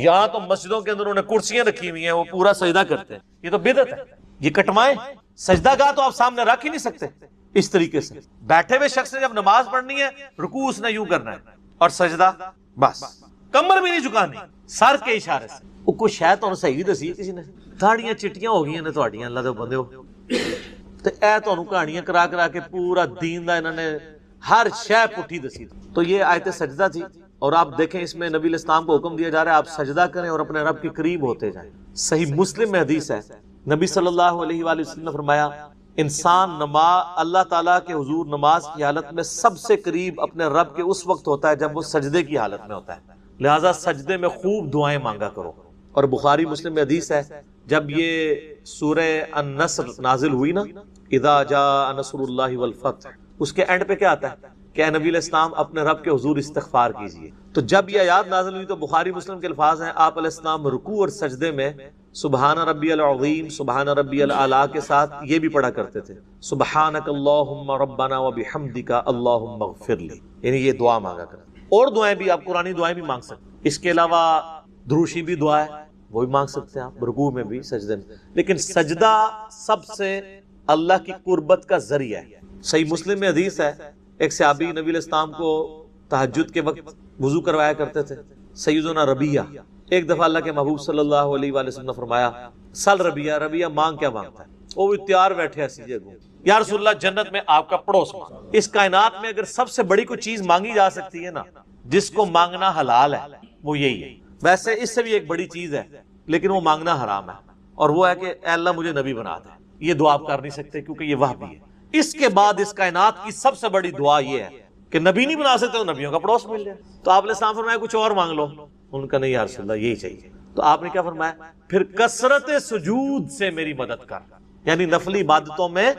یہاں تو مسجدوں کے اندر انہوں نے کرسیاں رکھی ہوئی ہیں، وہ پورا سجدہ کرتے ہیں، یہ تو بدعت ہے، یہ کٹوائیں۔ سجدہ گاہ تو آپ سامنے رکھ ہی نہیں سکتے اس طریقے سے۔ بیٹھے ہوئے شخص نے جب نماز پڑھنی ہے، رکوع اس نے یوں کرنا ہے اور سجدہ بس، کمر بھی نہیں جھکانی، سر کے اشارے سے۔ وہ کوئی شاید تو صحیح دسی کسی نے، داڑیاں چٹیاں ہو گئی نے تہاڈیاں، اللہ دے بندے ہو تے اے تانوں کہانیاں کرا کرا کے پورا دین دا انہوں نے ہر شے پٹھی دسی۔ تو یہ آیت سجدہ تھی، اور آپ دیکھیں اس میں نبی علیہ السلام کو حکم دیا جا رہا ہے آپ سجدہ کریں اور اپنے رب کے قریب ہوتے جائیں۔ صحیح مسلم میں حدیث ہے، نبی صلی اللہ علیہ وآلہ وسلم نے فرمایا انسان اللہ تعالیٰ کے حضور نماز کی حالت میں سب سے قریب اپنے رب کے اس وقت ہوتا ہے جب وہ سجدے کی حالت میں ہوتا ہے، لہٰذا سجدے میں خوب دعائیں مانگا کرو۔ اور بخاری مسلم میں حدیث ہے، جب یہ سورہ النصر نازل ہوئی نا، اذا جاء نصر اللہ والفتح، اس کے اینڈ پہ کیا آتا ہے کہ اے نبی علیہ السلام اپنے رب کے حضور استغفار کیجئے۔ تو جب یہ آیات نازل ہوئی تو بخاری مسلم کے الفاظ ہیں، آپ علیہ السلام رکوع اور سجدے میں سبحان ربی العظیم سبحان ربی الاعلیٰ کے ساتھ یہ بھی پڑھا کرتے تھے، سبحانک اللہم ربنا وبحمدک اللہم اغفر لی، یعنی یہ دعا مانگا کرتے۔ اور دعائیں بھی آپ قرآنی دعائیں بھی مانگ سکتے، اس کے علاوہ دروشی بھی دعا ہے وہ بھی مانگ سکتے ہیں آپ، رکوع میں بھی سجدے میں۔ لیکن سجدہ سب سے اللہ کی قربت کا ذریعہ ہے۔ صحیح مسلم میں حدیث ہے، ایک صحابی نبی علیہ السلام کو تہجد کے وقت وضو کروایا کرتے تھے، سیدنا ربیہ۔ ایک دفعہ اللہ کے محبوب صلی اللہ علیہ وآلہ وسلم نے فرمایا سل ربیہ، ربیہ مانگ کیا مانگتا ہے؟ وہ بھی تیار بیٹھے ایسی جگہ، یا رسول اللہ جنت میں آپ کا پڑوس مانگ۔ اس کائنات میں اگر سب سے بڑی کوئی چیز مانگی جا سکتی ہے نا جس کو مانگنا حلال ہے وہ یہی ہے۔ ویسے اس سے بھی ایک بڑی چیز ہے لیکن وہ مانگنا حرام ہے، اور وہ ہے کہ اے اللہ مجھے نبی بنا دے۔ یہ دعا آپ کر نہیں سکتے کیونکہ یہ وحی ہے۔ اس کے بعد اس کائنات کی سب سے بڑی دعا یہ ہے کہ نبی نہیں بنا سکتے تو نبیوں کا پڑوس مل جائے۔ تو آپ علیہ السلام فرمایا کچھ اور مانگ لو، ان کا نہیں یا رسول اللہ یہی چاہیے۔ تو آپ نے کیا فرمایا؟ پھر کثرت سجود سے میری مدد کر، یعنی نفلی عبادتوں میں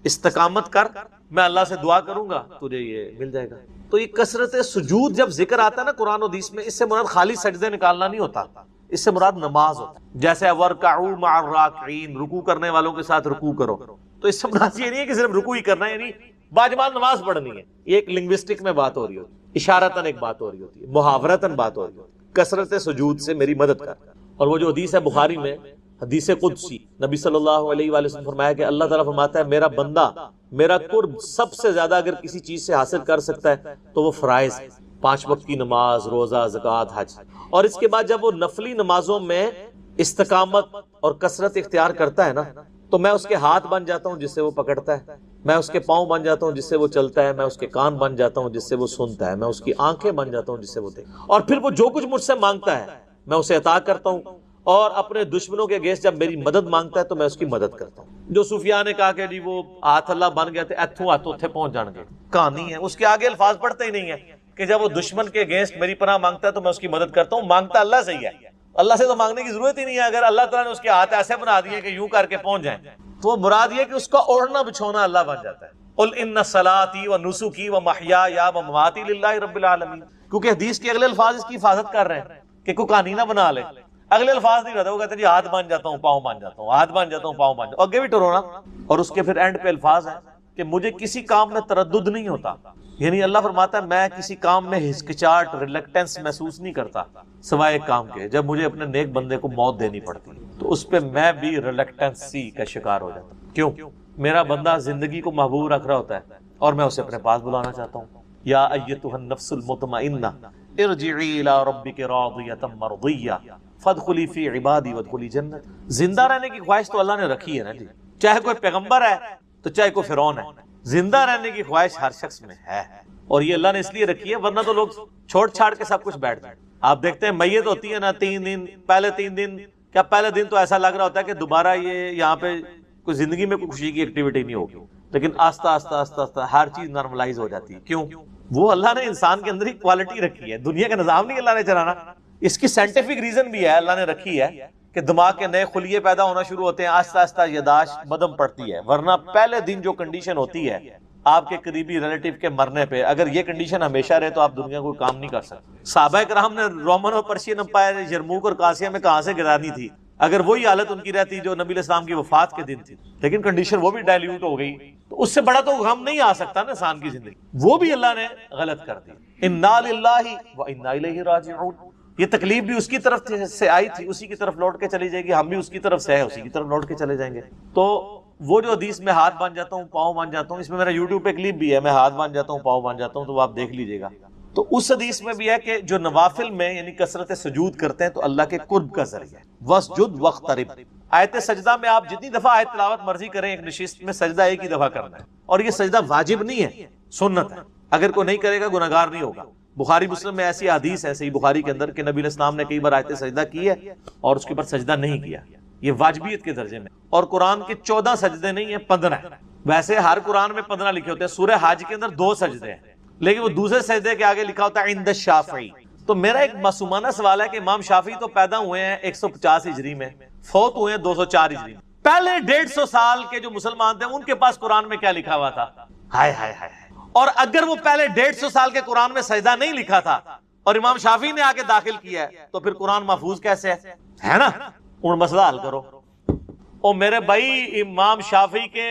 استقامت کر، میں اللہ سے دعا کروں گا تجھے یہ مل جائے گا۔ تو یہ کثرت سجود جب ذکر آتا ہے نا قرآن و حدیث میں، اس سے مراد خالی سجدے نکالنا نہیں ہوتا، اس سے مراد نماز ہوتا ہے۔ جیسے وَارْكَعُوا مَعَ الرَّاكِعِينَ، رکوع کرنے والوں کے ساتھ رکوع کرو، تو اس سے مراد یہ نہیں ہے کہ صرف رکوع ہی کرنا ہے، یعنی باجماعت نماز پڑھنی ہے۔ یہ ایک لنگوسٹک میں بات ہو رہی ہوتی ہے، اشارتاً ایک بات ہو رہی ہوتی ہے، محاورتاً بات ہو رہی ہوتی ہے، کثرت سجود سے میری مدد کر۔ اور وہ جو حدیث ہے بخاری میں، حدیث قدسی، نبی صلی اللہ علیہ وآلہ وسلم فرمایا کہ اللہ تعالیٰ فرماتا ہے میرا بندہ میرا قرب سب سے زیادہ اگر کسی چیز سے حاصل کر سکتا ہے تو وہ فرائض، 5 وقت کی نماز، روزہ، زکوٰۃ، حج۔ اور اس کے بعد جب وہ نفلی نمازوں میں استقامت اور کثرت اختیار کرتا ہے نا تو میں اس کے ہاتھ بن جاتا ہوں جس سے وہ پکڑتا ہے، میں اس کے پاؤں بن جاتا ہوں جس سے وہ چلتا ہے، میں اس کے کان بن جاتا ہوں جس سے وہ سنتا ہے، میں اس کی آنکھیں بن جاتا ہوں جس سے وہ دیکھتا ہے، اور پھر وہ جو کچھ مجھ سے مانگتا ہے میں اسے عطا کرتا ہوں، اور اپنے دشمنوں کے اگینسٹ جب میری مدد مانگتا ہے تو میں اس کی مدد کرتا ہوں۔ جو صوفیاء نے کہا کہ جی وہ ہاتھ اللہ بن گئے تھے، ایتھوں ہاتھ اتھے پہنچ جان گے، کہانی ہے، اس کے آگے الفاظ پڑھتے ہی نہیں ہے کہ جب وہ دشمن کے اگینسٹ میری پناہ مانگتا ہے تو میں اس کی مدد کرتا ہوں۔ مانگتا اللہ سے ہی ہے، اللہ سے تو مانگنے کی ضرورت ہی نہیں ہے۔ اگر اللہ تعالیٰ نے اس کے ہاتھ ایسے بنا دیے کہ یوں کر کے پہنچ جائیں تو وہ مراد یہ کہ اس کا اوڑھنا بچھونا اللہ بن جاتا ہے۔ قل ان صلاتي ونسكي ومحياي ومماتي لله رب العالمین، کیونکہ حدیث کے اگلے الفاظ اس کی حفاظت کر رہے ہیں کہ کوئی کہانی نہ بنا لے۔ اگلے الفاظ نہیں رہتے، وہ کہتے ہیں جی ہاتھ بن جاتا ہوں، پاؤں بن جاتا ہوں، ہاتھ بن جاتا ہوں، پاؤں بن جاتا ہوں، آگے بھی ٹرونا۔ اور اس کے پھر اینڈ پہ الفاظ ہیں کہ مجھے کسی کام میں تردد نہیں ہوتا، یعنی اللہ فرماتا ہے میں کسی کام میں ہچکچاہٹ، ریلیکٹنس محسوس نہیں کرتا سوائے ایک کام کے، جب مجھے اپنے نیک بندے کو موت دینی پڑتی تو اس پہ میں بھی ریلیکٹنسی کا شکار ہو جاتا ہوں۔ کیوں؟ میرا بندہ زندگی کو محبوب رکھ رہا ہوتا ہے اور میں اسے اپنے پاس بلانا چاہتا ہوں۔ یا ایتھا النفس المطمئنہ ارجعی الی ربک راضیۃ مرضیہ فادخلی فی عبادی وادخلی جنت۔ زندہ رہنے کی خواہش تو اللہ نے رکھی ہے نا جی، چاہے کوئی پیغمبر ہے تو چاہے کوئی فرعون ہے، زندہ رہنے کی خواہش ہر شخص میں ہے، اور یہ اللہ نے اس لیے رکھی ہے، ورنہ تو لوگ چھوڑ چھاڑ کے سب کچھ بیٹھ جائیں۔ آپ دیکھتے ہیں میت ہوتی ہے نا 3 دن، پہلے 3 دن کیا پہلے دن تو ایسا لگ رہا ہوتا ہے کہ دوبارہ یہ یہاں پہ کوئی زندگی میں کوئی خوشی کی ایکٹیویٹی نہیں ہوگی، لیکن آہستہ آہستہ آہستہ آہستہ ہر چیز نارملائز ہو جاتی ہے۔ کیوں؟ وہ اللہ نے انسان کے اندر ہی کوالٹی رکھی ہے، دنیا کا نظام نہیں اللہ نے چلانا، اس کی سائنٹیفک ریزن بھی ہے، اللہ نے رکھی ہے کہ دماغ کے نئے خلیے پیدا ہونا شروع ہوتے ہیں، آہستہ آہستہ یاداشت بدم پڑتی ہے، ورنہ پہلے دن جو کنڈیشن ہوتی ہے آپ کے قریبی ریلیٹیو کے مرنے پہ، اگر یہ کنڈیشن ہمیشہ رہے تو آپ دنیا کو کام نہیں کر سکتے۔ صحابہ کرام نے رومن اور پرشین امپائر یرموک اور قاسیہ میں کہاں سے گرانی تھی اگر وہی حالت ان کی رہتی جو نبی علیہ السلام کی وفات کے دن تھی، لیکن کنڈیشن وہ بھی ڈائلیوٹ ہو گئی، تو اس سے بڑا تو غم نہیں آ سکتا نا انسان کی زندگی، وہ بھی اللہ نے غلط کر دی۔ انا للہ و انا الیہ راجعون، یہ تکلیف بھی اس کی طرف سے آئی تھی، اسی کی طرف لوٹ کے چلی جائے گی، ہم بھی اس کی طرف سے ہیں، اسی کی طرف لوٹ کے چلے جائیں گے۔ تو وہ جو حدیث میں ہاتھ باندھ جاتا ہوں پاؤں باندھ جاتا ہوں، اس میں میرا یوٹیوب پہ کلپ بھی ہے، میں ہاتھ باندھ جاتا ہوں پاؤں باندھ جاتا ہوں، تو وہ آپ دیکھ لیجئے گا۔ تو اس حدیث میں بھی ہے کہ جو نوافل میں یعنی کثرت سجود کرتے ہیں تو اللہ کے قرب کا ذریعہ ہے۔ وَاسْجُدْ وَاقْتَرِب، آیت سجدہ میں آپ جتنی دفعہ آیت تلاوت مرضی کریں، ایک نشست میں سجدہ ایک ہی دفعہ کرنا ہے، اور یہ سجدہ واجب نہیں ہے، سنت ہے، اگر کوئی نہیں کرے گا گناہگار نہیں ہوگا۔ بخاری مسلم میں ایسی حدیث ہے صحیح بخاری کے اندر کہ نبی علیہ السلام نے کئی بار آیت سجدہ کی ہے اور اس کے اوپر سجدہ نہیں کیا، یہ واجبیت کے درجے میں۔ اور قرآن کے 14 سجدے نہیں ہیں، 15 ہیں۔ ویسے ہر قرآن میں 15 لکھے ہوتے ہیں، سورہ حج کے اندر 2 سجدے ہیں، لیکن وہ دوسرے سجدے کے آگے لکھا ہوتا ہے عند الشافعی۔ تو میرا ایک معصومانہ سوال ہے کہ امام شافعی تو پیدا ہوئے ہیں 150 ہجری میں، فوت ہوئے ہیں 204 ہجری میں، پہلے 150 سال کے جو مسلمان تھے ان کے پاس قرآن میں کیا لکھا ہوا تھا؟ ہائے ہائے ہائے۔ اور اگر وہ پہلے 150 سال کے قرآن میں سجدہ نہیں لکھا تھا اور امام شافعی نے آ کے داخل کیا ہے تو پھر قرآن محفوظ کیسے ہے نا؟ ان مسئلہ حل کرو۔ اور میرے بھائی امام شافعی کے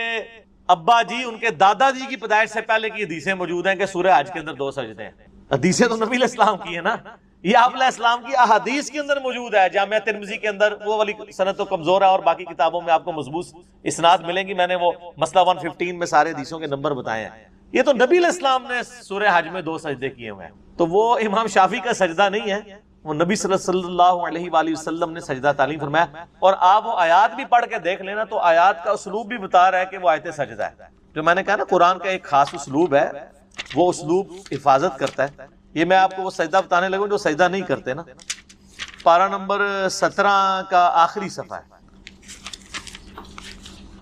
ابا جی، ان کے دادا جی کی پیدائش سے پہلے کی حدیثیں موجود ہیں کہ سورہ حج کے اندر 2 سجدے ہیں۔ حدیثیں تو نبی علیہ السلام کی ہیں نا، یہ آپ علیہ السلام کی احادیث کے اندر موجود ہے۔ جامعہ ترمذی کے اندر وہ والی سند تو کمزور ہے، اور باقی کتابوں میں آپ کو مضبوط اسناد ملیں گی۔ میں نے وہ مسئلہ 115 میں سارے حدیثوں کے نمبر بتائے ہیں۔ یہ تو نبی علیہ السلام نے سورہ حج میں 2 سجدے کیے ہوئے ہیں، تو وہ امام شافعی کا سجدہ نہیں ہے، وہ نبی صلی اللہ علیہ وآلہ وسلم نے سجدہ تعلیم فرمایا۔ اور آپ وہ آیات بھی پڑھ کے دیکھ لینا تو آیات کا اسلوب بھی بتا رہا ہے کہ وہ آیت سجدہ ہے۔ جو میں نے کہا نا قرآن کا ایک خاص اسلوب ہے، وہ اسلوب حفاظت کرتا ہے۔ یہ میں آپ کو وہ سجدہ بتانے لگوں جو سجدہ نہیں کرتے نا۔ پارہ نمبر 17 کا آخری صفحہ ہے،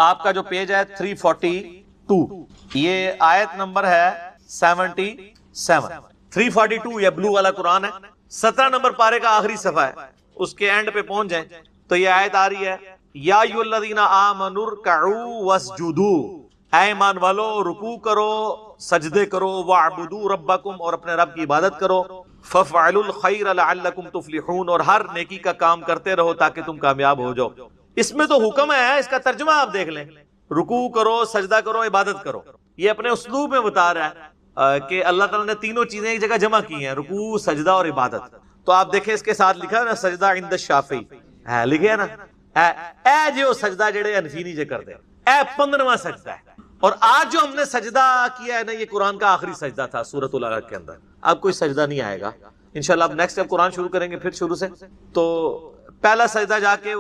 آپ کا جو پیج ہے 342، یہ آیت نمبر ہے 77۔ 342 یہ بلو والا قرآن ہے، 17 نمبر پارے کا آخری صفحہ ہے، اس کے اینڈ پہ پہنچ جائیں تو یہ آیت آ رہی ہے، یا ایھا الذین آمنوا ارکعوا واسجدوا، اے ایمان والو رکوع کرو سجدے کرو، واعبدوا ربکم، اور اپنے رب کی عبادت کرو، فافعلوا الخیر لعلکم تفلحون، اور ہر نیکی کا کام کرتے رہو تاکہ تم کامیاب ہو جاؤ۔ اس میں تو حکم ہے، اس کا ترجمہ آپ دیکھ لیں، رکوع کرو سجدہ کرو عبادت کرو۔ یہ اپنے اسلوب میں بتا رہا ہے کہ اللہ تعالیٰ نے تینوں چیزیں ایک جگہ جمع کی ہیں، رکوع سجدہ اور عبادت۔ تو آپ دیکھیں اس کے ساتھ لکھا ہے نا سجدہ عند الشافعی، ہے لکھے ہے نا، اے جو سجدہ جڑے حنفی نہیں جے کرتے، اے 15واں سجدہ ہے۔ اور آج جو ہم نے سجدہ کیا ہے نا، یہ قرآن کا آخری سجدہ تھا سورۃ العلق کے اندر، اب کوئی سجدہ نہیں آئے گا انشاءاللہ۔ اب نیکسٹ جب قرآن شروع کریں گے پھر شروع سے، تو پہلا سجدہ جا کے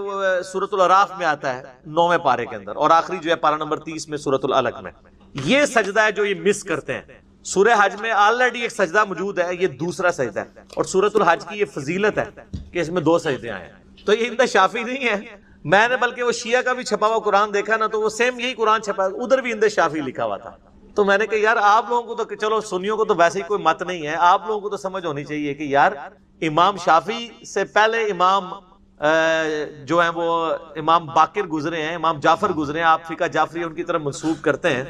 سورۃ الاعراف میں آتا ہے 9ویں پارے کے اندر، اور آخری جو ہے پارہ نمبر 30 میں سورۃ العلق میں۔ یہ سجدہ ہے جو یہ مس کرتے ہیں۔ سورہ حج میں آلریڈی ایک سجدہ موجود ہے، یہ دوسرا سجدہ ہے، اور سورۃ الحج کی یہ فضیلت ہے کہ اس میں 2 سجدے آئے ہیں۔ تو یہ عند شافعی نہیں ہے، میں نے بلکہ وہ شیعہ کا بھی چھپا ہوا قرآن دیکھا نا، تو وہ سیم یہی قرآن چھپا ہے، ادھر بھی عند شافعی لکھا ہوا تھا۔ تو میں نے کہا یار آپ لوگوں کو تو چلو سنیوں کو تو ویسے ہی کوئی مت نہیں ہے، آپ لوگوں کو تو سمجھ ہونی چاہیے کہ یار امام شافعی سے پہلے امام جو ہیں وہ امام باقر گزرے ہیں، امام جعفر گزرے ہیں، آپ فقہ جعفری ان کی طرف منسوب کرتے ہیں۔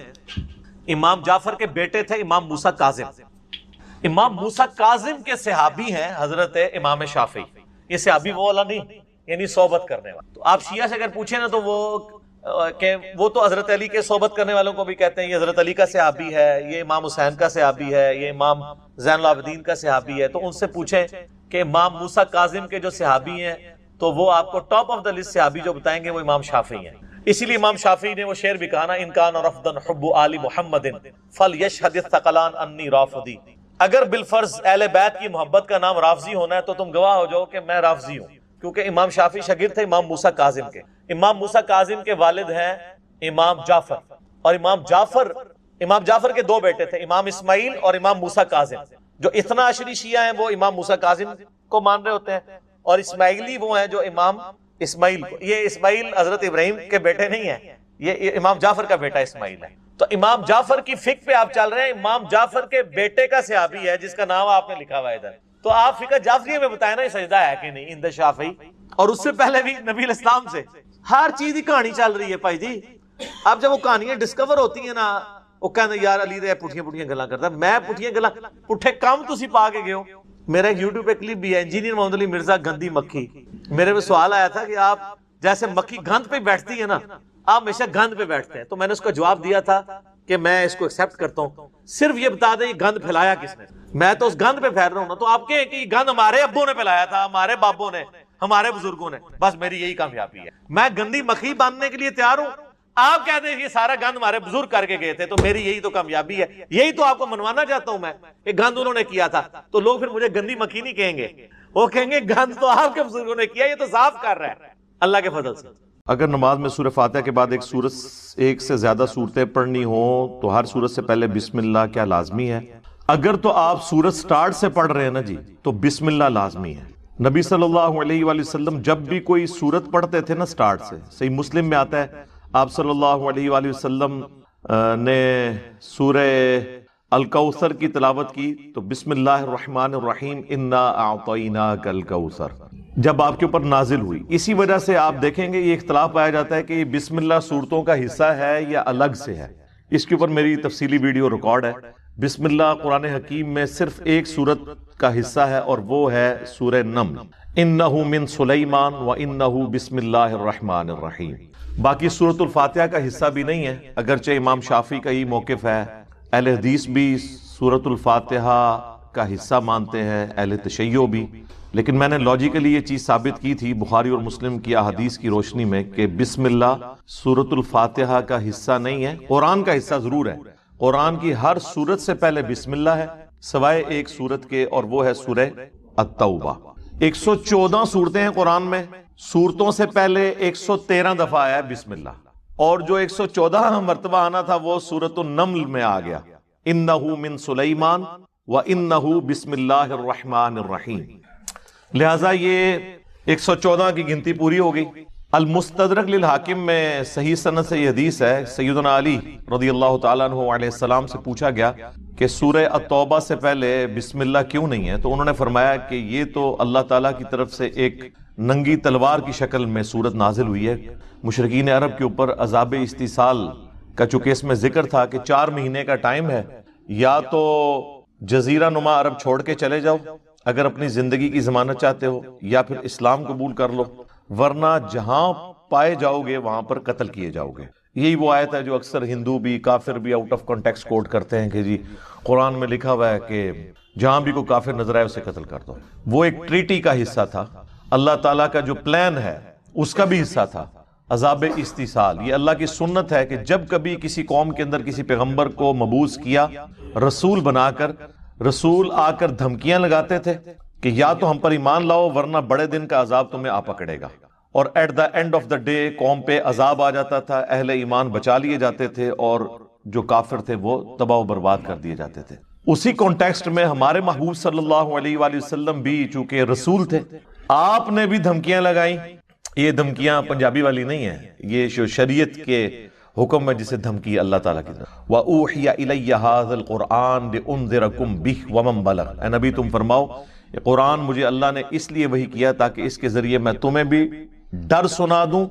امام جعفر کے بیٹے تھے امام موسیٰ کاظم، امام موسیٰ کاظم کے صحابی ہیں حضرت امام شافعی۔ یہ صحابی وہ والا نہیں یعنی صحبت کرنے والا۔ تو آپ شیعہ سے اگر پوچھیں نا تو وہ تو حضرت علی کے صحبت کرنے والوں کو بھی کہتے ہیں یہ حضرت علی کا صحابی ہے، یہ امام حسین کا صحابی ہے، یہ امام زین العابدین کا صحابی ہے۔ تو ان سے پوچھیں کہ امام موسیٰ کاظم کے جو صحابی ہیں تو وہ آپ کو ٹاپ آف دا لسٹ صحابی جو بتائیں گے وہ امام شافعی ہیں۔ اسی لیے امام شافعی نے وہ شعر بھی کہا نا، ان کان رفضا حب آل محمد فلیشہد الثقلان انی رافضی، اگر بالفرض اہل بیت کی محبت کا نام رافضی ہونا ہے تو تم گواہ ہو جاؤ کہ میں رافضی ہوں، کیونکہ امام شافعی شاگرد تھے امام موسیٰ کاظم کے۔ امام موسیٰ کاظم کے والد ہیں امام جعفر، اور امام جعفر کے 2 بیٹے تھے، امام اسماعیل اور امام موسیٰ کاظم۔ جو اثنا عشری شیعہ ہیں وہ امام موسیٰ کاظم کو مان رہے ہوتے ہیں، اور اسماعیلی وہ ہیں جو امام اسماعیل کو، یہ اسماعیل حضرت ابراہیم کے بیٹے نہیں ہیں، یہ امام جعفر کا بیٹا اسماعیل ہے۔ تو امام جعفر کی فقہ پہ آپ چل رہے ہیں، امام جعفر کے بیٹے کا صحابی ہے جس کا نام آپ نے لکھا ہوا ہے ادھر۔ تو آپ فقہ جعفریہ میں بتائیں نا یہ سجدہ ہے کہ نہیں عند شافعی، اور اس سے پہلے بھی نبی علیہ السلام سے ہر چیز کی کہانی چل رہی ہے بھائی جی۔ اب جب وہ کہانیاں ڈسکور ہوتی ہیں نا، وہ کہتے ہیں یار علی دے پٹھیاں گلاں کرتا ہے، میں پٹھیاں گلاں پٹھے کام تسی پا کے گئے ہو۔ میرا ایک یوٹیوب پہ کلپ بھی ہے، انجینئر محمد علی مرزا گندی مکھی، میرے پہ سوال آیا تھا کہ آپ جیسے مکھی گند پہ بیٹھتی ہے نا، آپ ہمیشہ گند پہ بیٹھتے ہیں، تو میں نے اس کا جواب دیا تھا کہ میں اس کو ایکسپٹ کرتا ہوں، صرف یہ بتا دیں یہ گند پھیلایا کس نے؟ میں تو اس گند پہ پھیل رہا ہوں نا، تو آپ کہیں کہ یہ گند ہمارے ابوں نے پھیلایا تھا، ہمارے بابوں نے، ہمارے بزرگوں نے، بس میری یہی کامیابی ہے، میں گندی مکھی باندھنے کے لیے تیار ہوں، آپ کہتے ہیں یہ سارا گند ہمارے بزرگ کر کے گئے تھے تو میری یہی تو کامیابی ہے، یہی تو آپ کو منوانا چاہتا ہوں میں کہ گند انہوں نے کیا تھا، تو لوگ پھر مجھے گندی مکھی نہیں کہیں گے، وہ کہیں گے گند تو آپ کے بزرگوں نے کیا، یہ تو صاف کر رہا ہے اللہ کے فضل سے۔ اگر نماز میں سورہ فاتحہ کے بعد ایک سے زیادہ سورتیں پڑھنی ہوں تو ہر سورت سے پہلے بسم اللہ کیا لازمی ہے؟ اگر تو آپ سورت سٹارٹ سے پڑھ رہے ہیں نا جی تو بسم اللہ لازمی ہے۔ نبی صلی اللہ علیہ وآلہ وسلم جب بھی کوئی سورت پڑھتے تھے نا سٹارٹ سے، صحیح مسلم میں آتا ہے آپ صلی اللہ علیہ وآلہ وسلم نے سورہ الکوثر کی تلاوت کی تو بسم اللہ الرحمن الرحیم انا اعطیناک الکوثر جب آپ کے اوپر نازل ہوئی۔ اسی وجہ سے آپ دیکھیں گے یہ اختلاف پایا جاتا ہے کہ یہ بسم اللہ سورتوں کا حصہ ہے یا الگ سے ہے، اس کے اوپر میری تفصیلی ویڈیو ریکارڈ ہے۔ بسم اللہ قرآن حکیم میں صرف ایک سورت کا حصہ ہے اور وہ ہے سورہ نمل، انہ من سلیمان و انہ بسم اللہ الرحمن الرحیم۔ باقی سورۃ الفاتحہ کا حصہ بھی نہیں ہے، اگرچہ امام شافعی کا یہ موقف ہے، اہل حدیث بھی سورۃ الفاتحہ کا حصہ مانتے ہیں، اہل تشیع بھی، لیکن میں نے لاجیکلی یہ چیز ثابت کی تھی بخاری اور مسلم کی احادیث کی روشنی میں کہ بسم اللہ سورۃ الفاتحہ کا حصہ نہیں ہے، قرآن کا حصہ ضرور ہے۔ قرآن کی ہر سورت سے پہلے بسم اللہ ہے سوائے ایک سورت کے، اور وہ ہے سورہ التوبہ۔ 114 صورتیں ہیں قرآن میں، سورتوں سے پہلے 113 دفعہ آیا ہے بسم اللہ، اور جو 114 مرتبہ آنا تھا وہ سورۃ النمل میں آ گیا، انہ من سلیمان و انہ بسم اللہ الرحمن الرحیم۔ لہٰذا یہ 114 کی گنتی پوری ہو گئی۔ المستدرک للحاکم میں صحیح سند سے یہ حدیث ہے، سیدنا علی رضی اللہ تعالیٰ عنہ علیہ السلام سے پوچھا گیا کہ سورہ التوبہ سے پہلے بسم اللہ کیوں نہیں ہے، تو انہوں نے فرمایا کہ یہ تو اللہ تعالیٰ کی طرف سے ایک ننگی تلوار کی شکل میں سورت نازل ہوئی ہے، مشرکین عرب کے اوپر عذاب استیصال کا چونکہ اس میں ذکر تھا کہ 4 مہینے کا ٹائم ہے، یا تو جزیرہ نما عرب چھوڑ کے چلے جاؤ اگر اپنی زندگی کی ضمانت چاہتے ہو، یا پھر اسلام قبول کر لو، ورنہ جہاں پائے جاؤ گے وہاں پر قتل کیے جاؤ گے۔ یہی وہ آیت ہے جو اکثر ہندو بھی کافر بھی آؤٹ آف کانٹیکسٹ کوٹ کرتے ہیں کہ جی قرآن میں لکھا ہوا ہے کہ جہاں بھی کوئی کافر نظر آئے اسے قتل کر دو۔ وہ ایک ٹریٹی کا حصہ تھا، اللہ تعالیٰ کا جو پلان ہے اس کا بھی حصہ تھا، عذاب استیصال۔ یہ اللہ کی سنت ہے کہ جب کبھی کسی قوم کے اندر کسی پیغمبر کو مبعوث کیا رسول بنا کر، رسول آ کر دھمکیاں لگاتے تھے کہ یا تو ہم پر ایمان لاؤ ورنہ بڑے دن کا عذاب تمہیں آ پکڑے گا، اور at the end of the day قوم پہ عذاب آ جاتا تھا، اہل ایمان بچا لیے جاتے تھے اور جو کافر تھے وہ تباہ و برباد کر دیے جاتے تھے۔ اسی کانٹیکسٹ میں ہمارے محبوب صلی اللہ علیہ وآلہ وسلم بھی چونکہ رسول تھے، آپ نے بھی دھمکیاں لگائیں۔ یہ دھمکیاں پنجابی والی نہیں ہیں، یہ جو شریعت کے حکم ہے جسے دھمکی اللہ تعالیٰ کی طرف۔ وَأُوحِيَ إِلَيَّ هَذَا الْقُرْآنُ لِأُنذِرَكُم بِهِ وَمَن بَلَغَ، اے نبی تم فرماؤ یہ قرآن مجھے اللہ نے اس لیے وحی کیا تاکہ اس کے ذریعے میں تمہیں بھی ڈر سنا دوں،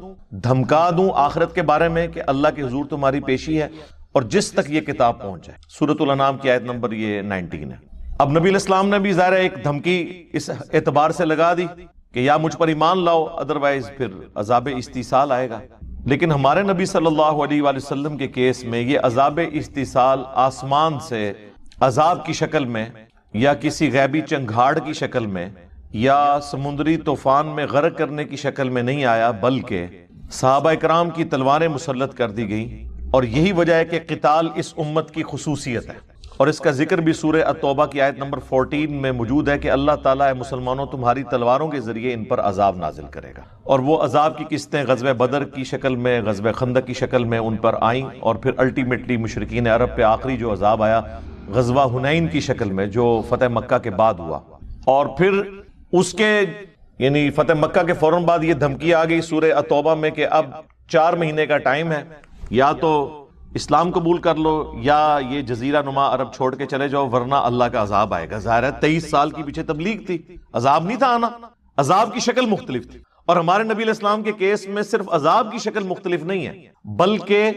دھمکا دوں آخرت کے بارے میں کہ اللہ کے حضور تمہاری پیشی ہے، اور جس تک یہ کتاب پہنچ جائے۔ سورۃ الانعام کی آیت نمبر یہ 19 ہے۔ اب نبی علیہ السلام نے بھی ظاہر ایک دھمکی اس اعتبار سے لگا دی کہ یا مجھ پر ایمان لاؤ ادروائز پھر عذاب استیصال آئے گا، لیکن ہمارے نبی صلی اللہ علیہ وآلہ وسلم کے کیس میں یہ عذاب استیصال آسمان سے عذاب کی شکل میں یا کسی غیبی چنگھاڑ کی شکل میں یا سمندری طوفان میں غرق کرنے کی شکل میں نہیں آیا، بلکہ صحابہ اکرام کی تلواریں مسلط کر دی گئیں، اور یہی وجہ ہے کہ قتال اس امت کی خصوصیت ہے، اور اس کا ذکر بھی سورہ التوبہ کی آیت نمبر 14 میں موجود ہے کہ اللہ تعالیٰ اے مسلمانوں تمہاری تلواروں کے ذریعے ان پر عذاب نازل کرے گا، اور وہ عذاب کی قسطیں غزوہ بدر کی شکل میں، غزوہ خندق کی شکل میں ان پر آئیں، اور پھر الٹیمیٹلی مشرکین عرب پہ آخری جو عذاب آیا غزوہ حنین کی شکل میں جو فتح مکہ کے بعد ہوا، اور پھر اس کے یعنی فتح مکہ کے فوراً بعد یہ دھمکی آ گئی سورہ التوبہ میں کہ اب 4 مہینے کا ٹائم ہے، یا تو اسلام قبول کر لو یا یہ جزیرہ نما عرب چھوڑ کے چلے جاؤ ورنہ اللہ کا عذاب آئے گا۔ ظاہر ہے 23 سال کی پیچھے تبلیغ تھی، عذاب نہیں تھا آنا، عذاب کی شکل مختلف تھی، اور ہمارے نبی علیہ السلام کے کیس میں صرف عذاب کی شکل مختلف نہیں ہے بلکہ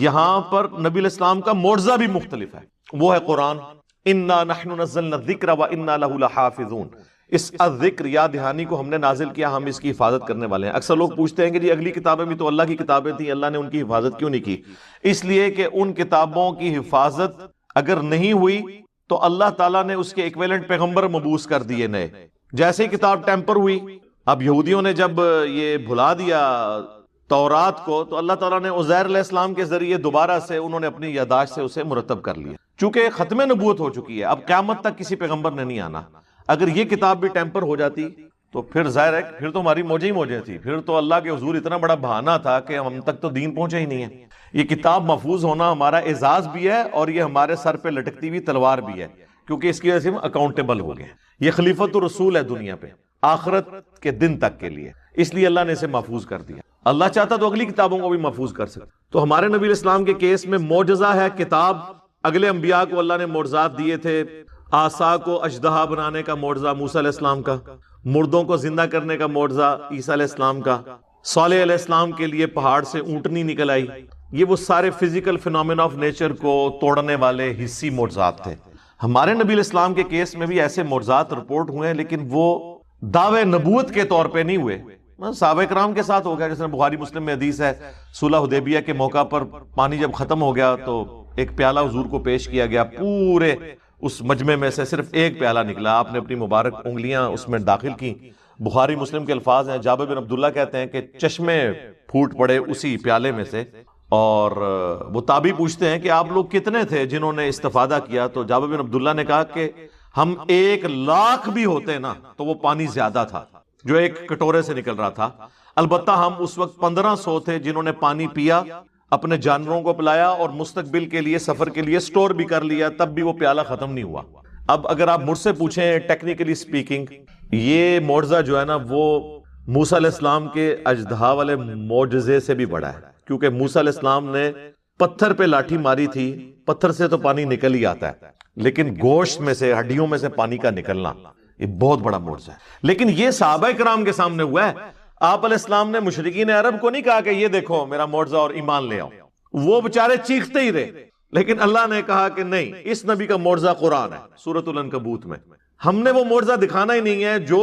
یہاں پر نبی علیہ السلام کا معجزہ بھی مختلف ہے، وہ ہے قرآن۔ اِنَّا نَحْنُ نَزَّلْنَا الذِّكْرَ وَإِنَّا لَهُ لَحَافِظُونَ، اس الذکر یاد دہانی کو ہم نے نازل کیا، ہم اس کی حفاظت کرنے والے ہیں۔ اکثر لوگ پوچھتے ہیں کہ جی اگلی کتابیں بھی تو اللہ کی کتابیں تھیں، اللہ نے ان کی حفاظت کیوں نہیں کی؟ اس لیے کہ ان کتابوں کی حفاظت اگر نہیں ہوئی تو اللہ تعالیٰ نے اس کے ایکویلنٹ پیغمبر مبعوث کر دیے نئے۔ جیسے ہی کتاب ٹیمپر ہوئی، اب یہودیوں نے جب یہ بھلا دیا تورات کو، تو اللہ تعالیٰ نے عزیر علیہ السلام کے ذریعے دوبارہ سے انہوں نے اپنی یادداشت سے اسے مرتب کر لیا، چونکہ ختم نبوت ہو چکی ہے، اب قیامت تک کسی پیغمبر نے نہیں آنا۔ اگر یہ کتاب بھی ٹیمپر ہو جاتی تو پھر ظاہر ہے پھر تو ہماری موجیں ہی موجیں تھی، پھر تو اللہ کے حضور اتنا بڑا بہانہ تھا کہ ہم تک تو دین پہنچا ہی نہیں ہے۔ یہ کتاب محفوظ ہونا ہمارا اعزاز بھی ہے، اور یہ ہمارے سر پہ لٹکتی ہوئی تلوار بھی ہے، کیونکہ اس کی وجہ سے ہم اکاؤنٹیبل ہو گئے۔ یہ خلیفۃ الرسول ہے دنیا پہ آخرت کے دن تک کے لیے، اس لیے اللہ نے اسے محفوظ کر دیا۔ اللہ چاہتا تو اگلی کتابوں کو بھی محفوظ کر سکتا۔ تو ہمارے نبی علیہ السلام کے کیس میں معجزہ ہے کتاب۔ اگلے انبیاء کو اللہ نے معجزات دیے تھے، عصا کو اژدہا بنانے کا معجزہ موسیٰ علیہ السلام کا، مردوں کو زندہ کرنے کا معجزہ عیسیٰ علیہ السلام کا، صالح علیہ السلام کے لیے پہاڑ سے اونٹنی نکل آئی۔ یہ وہ سارے فزیکل فینومینا آف نیچر کو توڑنے والے حصی معجزات تھے۔ ہمارے نبی علیہ السلام کے کیس میں بھی ایسے معجزات رپورٹ ہوئے ہیں، لیکن وہ دعوے نبوت کے طور پہ نہیں ہوئے۔ صحابہ کرام کے ساتھ ہو گیا، جس میں بخاری مسلم میں حدیث ہے، صلح حدیبیہ کے موقع پر پانی جب ختم ہو گیا تو ایک پیالہ حضور کو پیش کیا گیا، پورے اس مجمع میں سے صرف ایک پیالہ نکلا، آپ نے اپنی مبارک انگلیاں اس میں داخل کی۔ بخاری مسلم کے الفاظ ہیں، جابر بن عبداللہ کہتے ہیں کہ چشمے پھوٹ پڑے اسی پیالے میں سے، اور وہ تابعی پوچھتے ہیں کہ آپ لوگ کتنے تھے جنہوں نے استفادہ کیا؟ تو جابر بن عبداللہ نے کہا کہ ہم 1,00,000 بھی ہوتے نا تو وہ پانی زیادہ تھا جو ایک کٹورے سے نکل رہا تھا۔ البتہ ہم اس وقت 1500 تھے جنہوں نے پانی پیا، اپنے جانوروں کو پلایا، اور مستقبل کے لیے سفر کے لیے سٹور بھی کر لیا، تب بھی وہ پیالہ ختم نہیں ہوا۔ اب اگر آپ مجھ سے پوچھیں ٹیکنیکلی سپیکنگ، یہ معجزہ جو ہے نا وہ موسیٰ علیہ السلام کے اژدہا والے معجزے سے بھی بڑا ہے، کیونکہ موسیٰ علیہ السلام نے پتھر پہ لاٹھی ماری تھی، پتھر سے تو پانی نکل ہی آتا ہے، لیکن گوشت میں سے، ہڈیوں میں سے پانی کا نکلنا یہ بہت بڑا معجزہ ہے۔ لیکن یہ صحابہ کرام کے سامنے ہوا ہے۔ آپ علیہ السلام نے مشرکین عرب کو نہیں کہا کہ یہ دیکھو میرا معجزہ اور ایمان لے آؤ، وہ بےچارے چیختے ہی رہے، لیکن اللہ نے کہا کہ نہیں، اس نبی کا معجزہ قرآن ہے۔ سورۃ العنکبوت میں ہم نے وہ معجزہ دکھانا ہی نہیں ہے جو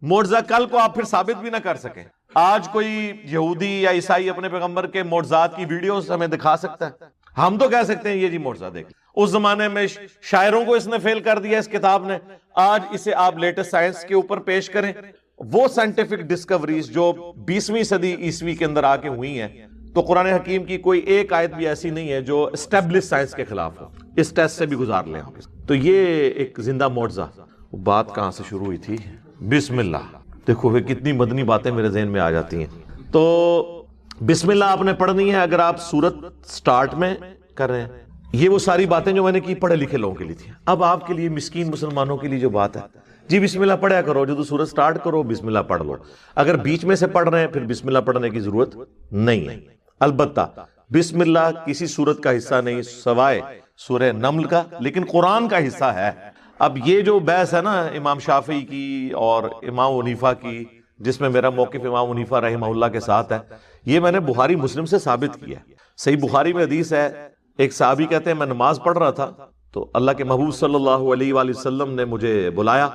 معجزہ کل کو آپ پھر ثابت بھی نہ کر سکیں۔ آج کوئی یہودی یا عیسائی اپنے پیغمبر کے معجزات کی ویڈیوز ہمیں دکھا سکتا ہے، ہم تو کہہ سکتے ہیں یہ جی معجزہ دیکھ۔ اس زمانے میں شاعروں کو اس نے فیل کر دیا اس کتاب نے، آج اسے آپ لیٹسٹ سائنس کے اوپر پیش کریں، وہ سائنٹیفک ڈسکوریز جو 20ویں صدی عیسوی کے اندر آ کے ہوئی ہیں، تو قرآن حکیم کی کوئی ایک آیت بھی ایسی نہیں ہے جو اسٹیبلش سائنس کے خلاف ہو، اس ٹیسٹ سے بھی گزار لیں آپ۔ تو یہ ایک زندہ معجزہ۔ بات کہاں سے شروع ہوئی تھی؟ بسم اللہ۔ دیکھو وہ کتنی مدنی باتیں میرے ذہن میں آ جاتی ہیں۔ تو بسم اللہ آپ نے پڑھنی ہے اگر آپ سورت سٹارٹ میں کر رہے ہیں۔ یہ وہ ساری باتیں جو میں نے کی پڑھے لکھے لوگوں کے لیے تھی، اب آپ کے لیے مسکین مسلمانوں کے لیے جو بات ہے، جی بسم اللہ پڑھیا کرو، جو تو سورت سٹارٹ کرو بسم اللہ پڑھ لو۔ اگر بیچ میں سے پڑھ رہے ہیں پھر بسم اللہ پڑھنے کی ضرورت نہیں ہے۔ البتہ بسم اللہ کسی سورت کا حصہ نہیں سوائے سورہ نمل کا، لیکن قرآن کا حصہ ہے۔ اب یہ جو بحث ہے نا امام شافعی کی اور امام حنیفہ کی، جس میں میرا موقف امام حنیفہ رحمہ اللہ کے ساتھ ہے، یہ میں نے بخاری مسلم سے ثابت کیا ہے۔ صحیح بخاری میں حدیث ہے، ایک صحابی کہتے ہیں میں نماز پڑھ رہا تھا تو اللہ کے محبوب صلی اللہ علیہ وآلہ وسلم نے مجھے بلایا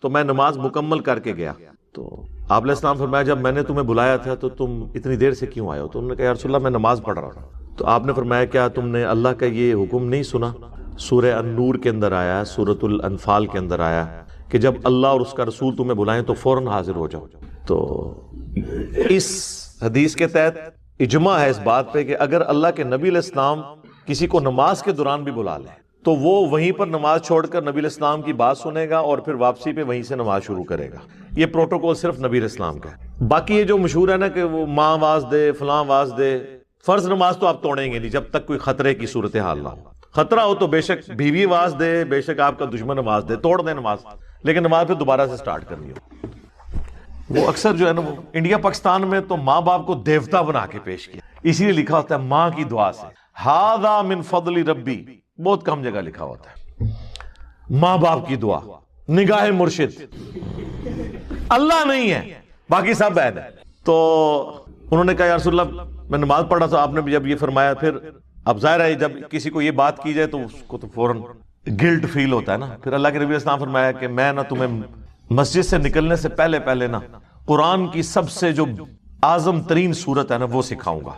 تو میں نماز مکمل کر کے گیا۔ تو آپ علیہ السلام فرمایا جب میں نے تمہیں بلایا تھا تو تم اتنی دیر سے کیوں آئے ہو؟ تو انہوں نے کہا یا رسول اللہ میں نماز پڑھ رہا تھا۔ تو آپ نے فرمایا کیا تم نے اللہ کا یہ حکم نہیں سنا؟ سورہ النور کے اندر آیا، سورۃ الانفال کے اندر آیا کہ جب اللہ اور اس کا رسول تمہیں بلائیں تو فوراً حاضر ہو جاؤ۔ تو اس حدیث کے تحت اجماع ہے اس بات پہ کہ اگر اللہ کے نبی علیہ السلام کسی کو نماز کے دوران بھی بلا لیں تو وہ وہیں پر نماز چھوڑ کر نبی علیہ السلام کی بات سنے گا اور پھر واپسی پہ وہیں سے نماز شروع کرے گا۔ یہ پروٹوکول صرف نبی علیہ السلام کا ہے۔ باقی یہ جو مشہور ہے نا کہ وہ ماں آواز دے فلاں آواز دے، فرض نماز تو آپ توڑیں گے نہیں جب تک کوئی خطرے کی صورتحال نہ ہو۔ خطرہ ہو تو بے شک بیوی آواز دے، بے شک آپ کا دشمن آواز دے، توڑ دیں نماز، لیکن نماز پھر دوبارہ سے سٹارٹ کرنی ہو۔ وہ اکثر جو ہے نا وہ انڈیا پاکستان میں تو ماں باپ کو دیوتا بنا کے پیش کیا، اسی لیے لکھا ہوتا ہے ماں کی دعا سے، ہاذا من فضل ربی، بہت کم جگہ لکھا ہوتا ہے ماں باپ کی دعا، نگاہ مرشد اللہ نہیں ہے، باقی سب عید ہے۔ تو انہوں نے کہا یا رسول اللہ میں نماز پڑھ رہا تھا، آپ نے جب یہ فرمایا، پھر اب ظاہر ہے جب کسی کو یہ بات کی جائے تو اس کو تو فوراً گلٹ فیل ہوتا ہے نا۔ پھر اللہ کے نبی علیہ السلام فرمایا کہ میں نہ تمہیں مسجد سے نکلنے سے پہلے پہلے نا قرآن کی سب سے جو اعظم ترین صورت ہے نا وہ سکھاؤں گا.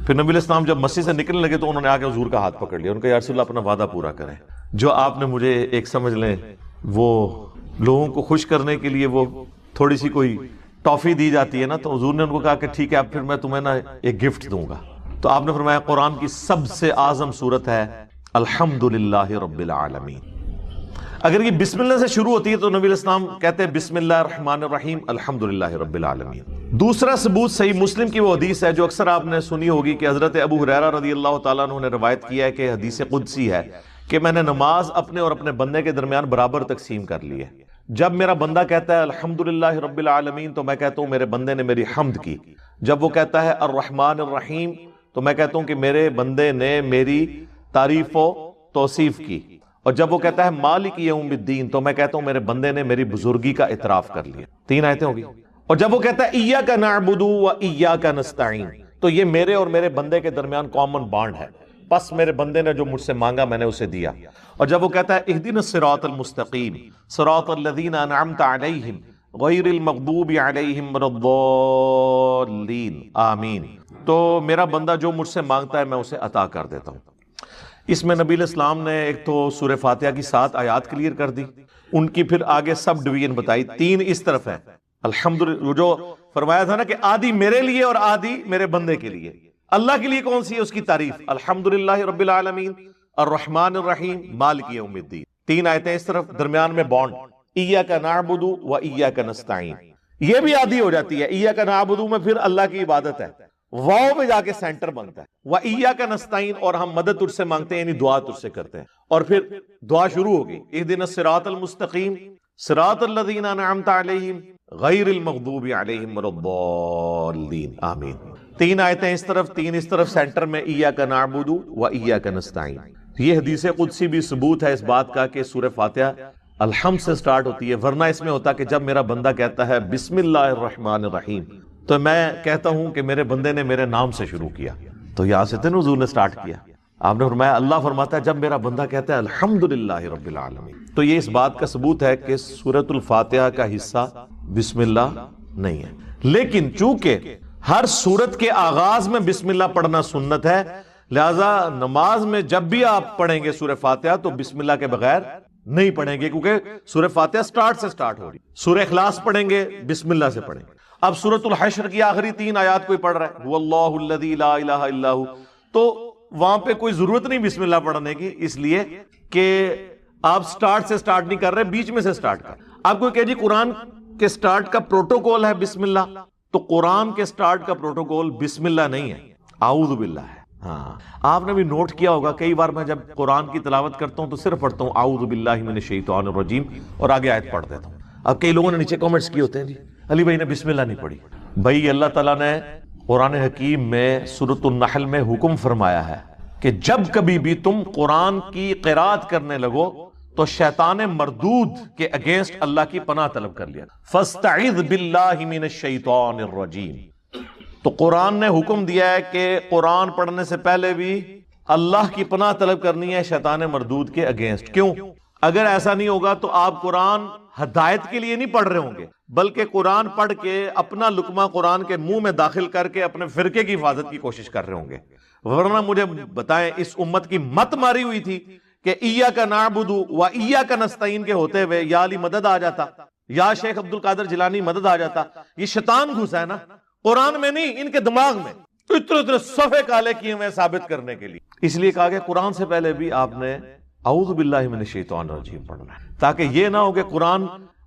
پھر نبی علیہ السلام جب مسجد سے نکلنے لگے تو انہوں نے آ کے حضور کا ہاتھ پکڑ لیا. ان کا یا رسول اللہ اپنا وعدہ پورا کریں. جو آپ نے مجھے ایک سمجھ لیں وہ لوگوں کو خوش کرنے کے لیے وہ تھوڑی سی کوئی ٹافی دی جاتی ہے نا, تو حضور نے ان کو کہا کہ ٹھیک ہے اب پھر میں تمہیں نا ایک گفٹ دوں گا. تو آپ نے فرمایا قرآن کی سب سے اعظم صورت ہے الحمدللہ رب العالمین. اگر یہ بسم اللہ سے شروع ہوتی ہے تو نبی علیہ السلام کہتے ہیں بسم اللہ الرحمن الرحیم الحمدللہ رب العالمین. دوسرا ثبوت صحیح مسلم کی وہ حدیث ہے جو اکثر آپ نے سنی ہوگی کہ حضرت ابو ہریرہ رضی اللہ تعالیٰ عنہ نے روایت کیا ہے کہ حدیث قدسی ہے کہ میں نے نماز اپنے اور اپنے بندے کے درمیان برابر تقسیم کر لی ہے. جب میرا بندہ کہتا ہے الحمدللہ رب العالمین تو میں کہتا ہوں میرے بندے نے میری حمد کی. جب وہ کہتا ہے الرحمن الرحیم تو میں کہتا ہوں کہ میرے بندے نے میری تعریف و توصیف کی. اور جب وہ کہتا ہے مالک یوم الدین تو میں کہتا ہوں میرے بندے نے میری بزرگی کا اعتراف کر لیا. 3 آیتیں ہوگی. اور جب وہ کہتا ہے ایاک نعبد و ایاک نستعین تو یہ میرے اور میرے بندے کے درمیان کامن بانڈ ہے. بس میرے بندے نے جو مجھ سے مانگا میں نے اسے دیا. اور جب وہ کہتا ہے اہدنا الصراط المستقیم صراط الذین انعمت علیہم غیر المغضوب علیہم ولا الضالین آمین تو میرا بندہ جو مجھ سے مانگتا ہے میں اسے عطا کر دیتا ہوں. اس میں نبی علیہ السلام نے ایک تو سورہ فاتحہ کی 7 آیات کلیئر کر دی, ان کی پھر آگے سب ڈویژن بتائی. 3 اس طرف ہے الحمدللہ جو فرمایا تھا نا کہ آدھی میرے لیے اور آدھی میرے بندے کے لیے. اللہ کے لیے کون سی ہے اس کی تعریف الحمدللہ رب العالمین الرحمن الرحیم مالک یوم الدین. 3 آیتیں اس طرف, درمیان میں بانڈ ایاک نعبد و ایاک نستعین. یہ بھی آدھی ہو جاتی ہے. ایاک نعبد میں پھر اللہ کی عبادت ہے, واو میں جا کے سینٹر بنتا ہے. وَإِيَّاكَ نَسْتَعِينُ اور ہم مدد تجھ سے مانگتے ہیں یعنی دعا تجھ سے کرتے ہیں. اور پھر دعا شروع ہوگی اِهْدِنَا الصِّرَاطَ الْمُسْتَقِيمَ صِرَاطَ الَّذِينَ أَنْعَمْتَ عَلَيْهِمْ غَيْرِ الْمَغْضُوبِ عَلَيْهِمْ وَلَا الضَّالِّينَ آمین. 3 آیتیں اس طرف 3 اس طرف, سینٹر میں ایاک نعبد و ایاک نستعین. یہ حدیث قدسی بھی ثبوت ہے اس بات کا کہ سورہ فاتحہ الحمد سے سٹارٹ ہوتی ہے, ورنہ اس میں ہوتا کہ جب میرا بندہ کہتا ہے بسم اللہ الرحمن الرحیم تو میں کہتا ہوں کہ میرے بندے نے میرے نام سے شروع کیا. تو یہاں سے تین حضور نے سٹارٹ کیا. آپ نے فرمایا اللہ فرماتا ہے جب میرا بندہ کہتا ہے الحمدللہ رب العالمین تو یہ اس بات کا ثبوت ہے کہ سورۃ الفاتحہ کا حصہ بسم اللہ نہیں ہے. لیکن چونکہ ہر سورت کے آغاز میں بسم اللہ پڑھنا سنت ہے, لہذا نماز میں جب بھی آپ پڑھیں گے سورہ فاتحہ تو بسم اللہ کے بغیر نہیں پڑھیں گے, کیونکہ سورہ فاتحہ سٹارٹ سے سٹارٹ ہو رہی. سورہ اخلاص پڑھیں گے بسم اللہ سے پڑھیں گے. اب سورۃ الحشر کی آخری 3 آیات کوئی پڑھ رہا ہے واللہ الذی لا الہ الا ہو تو وہاں پہ کوئی ضرورت نہیں بسم اللہ پڑھنے کی, اس لیے کہ آپ سٹارٹ سے سٹارٹ نہیں کر رہے, بیچ میں سے سٹارٹ کر. آپ کو کہ جی قرآن کے سٹارٹ کا پروٹوکول ہے بسم اللہ, تو قرآن کے سٹارٹ کا پروٹوکول بسم اللہ نہیں ہے, اعوذ باللہ ہے. ہاں آپ نے بھی نوٹ کیا ہوگا کئی بار میں جب قرآن کی تلاوت کرتا ہوں تو صرف پڑھتا ہوں اعوذ باللہ من الشیطان الرجیم اور آگے آیت پڑھ دیتا ہوں. اب کئی لوگوں نے نیچے کامنٹس کیے ہوتے ہیں جی علی بھائی نے بسم اللہ نہیں پڑھی. بھائی اللہ تعالیٰ نے قرآن حکیم میں سورۃ النحل میں حکم فرمایا ہے کہ جب کبھی بھی تم قرآن کی قرات کرنے لگو تو شیطان مردود کے اگینسٹ اللہ کی پناہ طلب کر لیا. فاستعذ باللہ من الشیطان الرجیم. تو قرآن نے حکم دیا ہے کہ قرآن پڑھنے سے پہلے بھی اللہ کی پناہ طلب کرنی ہے شیطان مردود کے اگینسٹ. کیوں؟ اگر ایسا نہیں ہوگا تو آپ قرآن ہدایت کے لیے نہیں پڑھ رہے ہوں گے, بلکہ قرآن پڑھ کے اپنا لقمہ قرآن کے منہ میں داخل کر کے اپنے فرقے کی حفاظت کی کوشش کر رہے ہوں گے. ورنہ مجھے بتائیں اس امت کی مت ماری ہوئی تھی کہ ایاک نعبد و ایاک نستعین کے ہوتے ہوئے یا علی مدد آ جاتا, یا شیخ عبد القادر جیلانی مدد آ جاتا. یہ شیطان گھسا ہے نا قرآن میں نہیں, ان کے دماغ میں اتنے صفحے کالے کیے ہوئے ثابت کرنے کے لیے. اس لیے کہا کہ قرآن سے پہلے بھی آپ نے اعوذ باللہ من الشیطان الرجیم پڑھنا ہے, تاکہ یہ نہ ہو کہ قرآن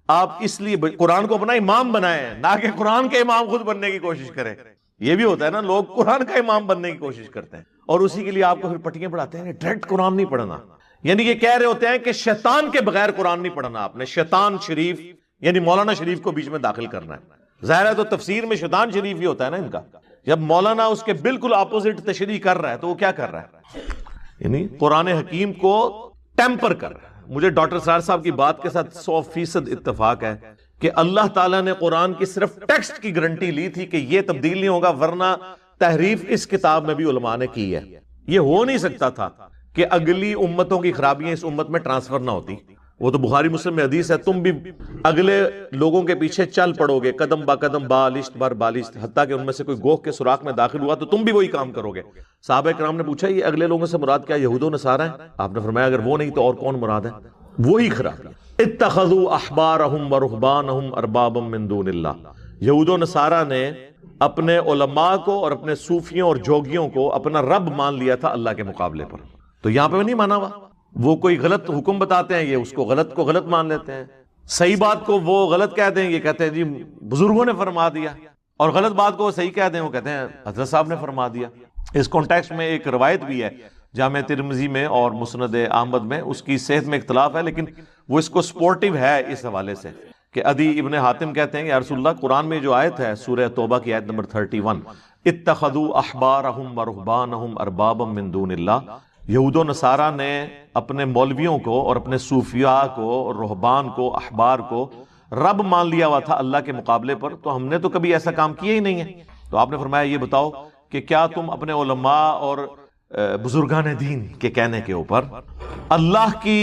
آپ اس لیے قرآن کو اپنا امام بنائیں نہ کہ قرآن کے امام خود بننے کی کوشش کریں. یہ بھی ہوتا ہے نا, لوگ قرآن کا امام بننے کی کوشش کرتے ہیں اور اسی کے لیے آپ کو پھر پٹیاں پڑھاتے ہیں ڈائریکٹ قرآن نہیں پڑھنا. یعنی یہ کہہ رہے ہوتے ہیں کہ شیطان کے بغیر قرآن نہیں پڑھنا آپ نے, شیطان شریف یعنی مولانا شریف کو بیچ میں داخل کرنا ہے. ظاہر ہے تو تفسیر میں شیطان شریف ہی ہوتا ہے نا ان کا. جب مولانا اس کے بالکل اپوزٹ تشریح کر رہا ہے تو وہ کیا کر رہا ہے, یعنی قرآن حکیم کو ٹیمپر کر رہا ہے. مجھے ڈاکٹر سار صاحب کی بات کے ساتھ 100% اتفاق ہے کہ اللہ تعالیٰ نے قرآن کی صرف ٹیکسٹ کی گارنٹی لی تھی کہ یہ تبدیل نہیں ہوگا, ورنہ تحریف اس کتاب میں بھی علماء نے کی ہے. یہ ہو نہیں سکتا تھا کہ اگلی امتوں کی خرابیاں اس امت میں ٹرانسفر نہ ہوتی. وہ تو بخاری مسلم میں حدیث ہے، تم بھی اگلے لوگوں کے پیچھے چل پڑو گے قدم با قدم بالشت بر بالشت، حتیٰ کہ ان میں سے کوئی گوہ کے سوراخ میں داخل ہوا تو تم بھی وہی کام کرو گے۔ صحابہ کرام نے پوچھا یہ اگلے لوگوں سے مراد کیا یہود و نصارہ ہیں؟ آپ نے فرمایا اگر وہ نہیں تو اور کون مراد ہے؟ وہی خرابی۔ اتخذوا احبارهم ورهبانهم اربابا من دون اللہ، یہود و نصارہ نے اپنے علماء کو اور اپنے صوفیوں اور جوگیوں کو اپنا رب مان لیا تھا اللہ کے مقابلے پر۔ تو یہاں پہ نہیں مانا ہوا، وہ کوئی غلط حکم بتاتے ہیں یہ اس کو غلط مان لیتے ہیں، صحیح بات کو وہ غلط کہتے ہیں، یہ کہتے ہیں جی بزرگوں نے فرما دیا، اور غلط بات کو وہ صحیح کہتے ہیں، وہ کہتے ہیں حضرت صاحب نے فرما دیا۔ اس کانٹیکسٹ میں ایک روایت بھی ہے جامع ترمذی میں اور مسند احمد میں، اس کی صحت میں اختلاف ہے لیکن وہ اس کو سپورٹیو ہے اس حوالے سے کہ عدی ابن حاتم کہتے ہیں کہ یا رسول اللہ قرآن میں جو آیت ہے سورہ توبہ کی آیت نمبر 31 اتخذوا احبارهم ورهبانهم اربابا من دون اللہ، یہود و نصارہ نے اپنے مولویوں کو اور اپنے صوفیاء کو اور رہبان کو احبار کو رب مان لیا ہوا تھا اللہ کے مقابلے پر، تو ہم نے تو کبھی ایسا کام کیا ہی نہیں ہے۔ تو آپ نے فرمایا یہ بتاؤ کہ کیا تم اپنے علماء اور بزرگان دین کے کہنے کے اوپر اللہ کی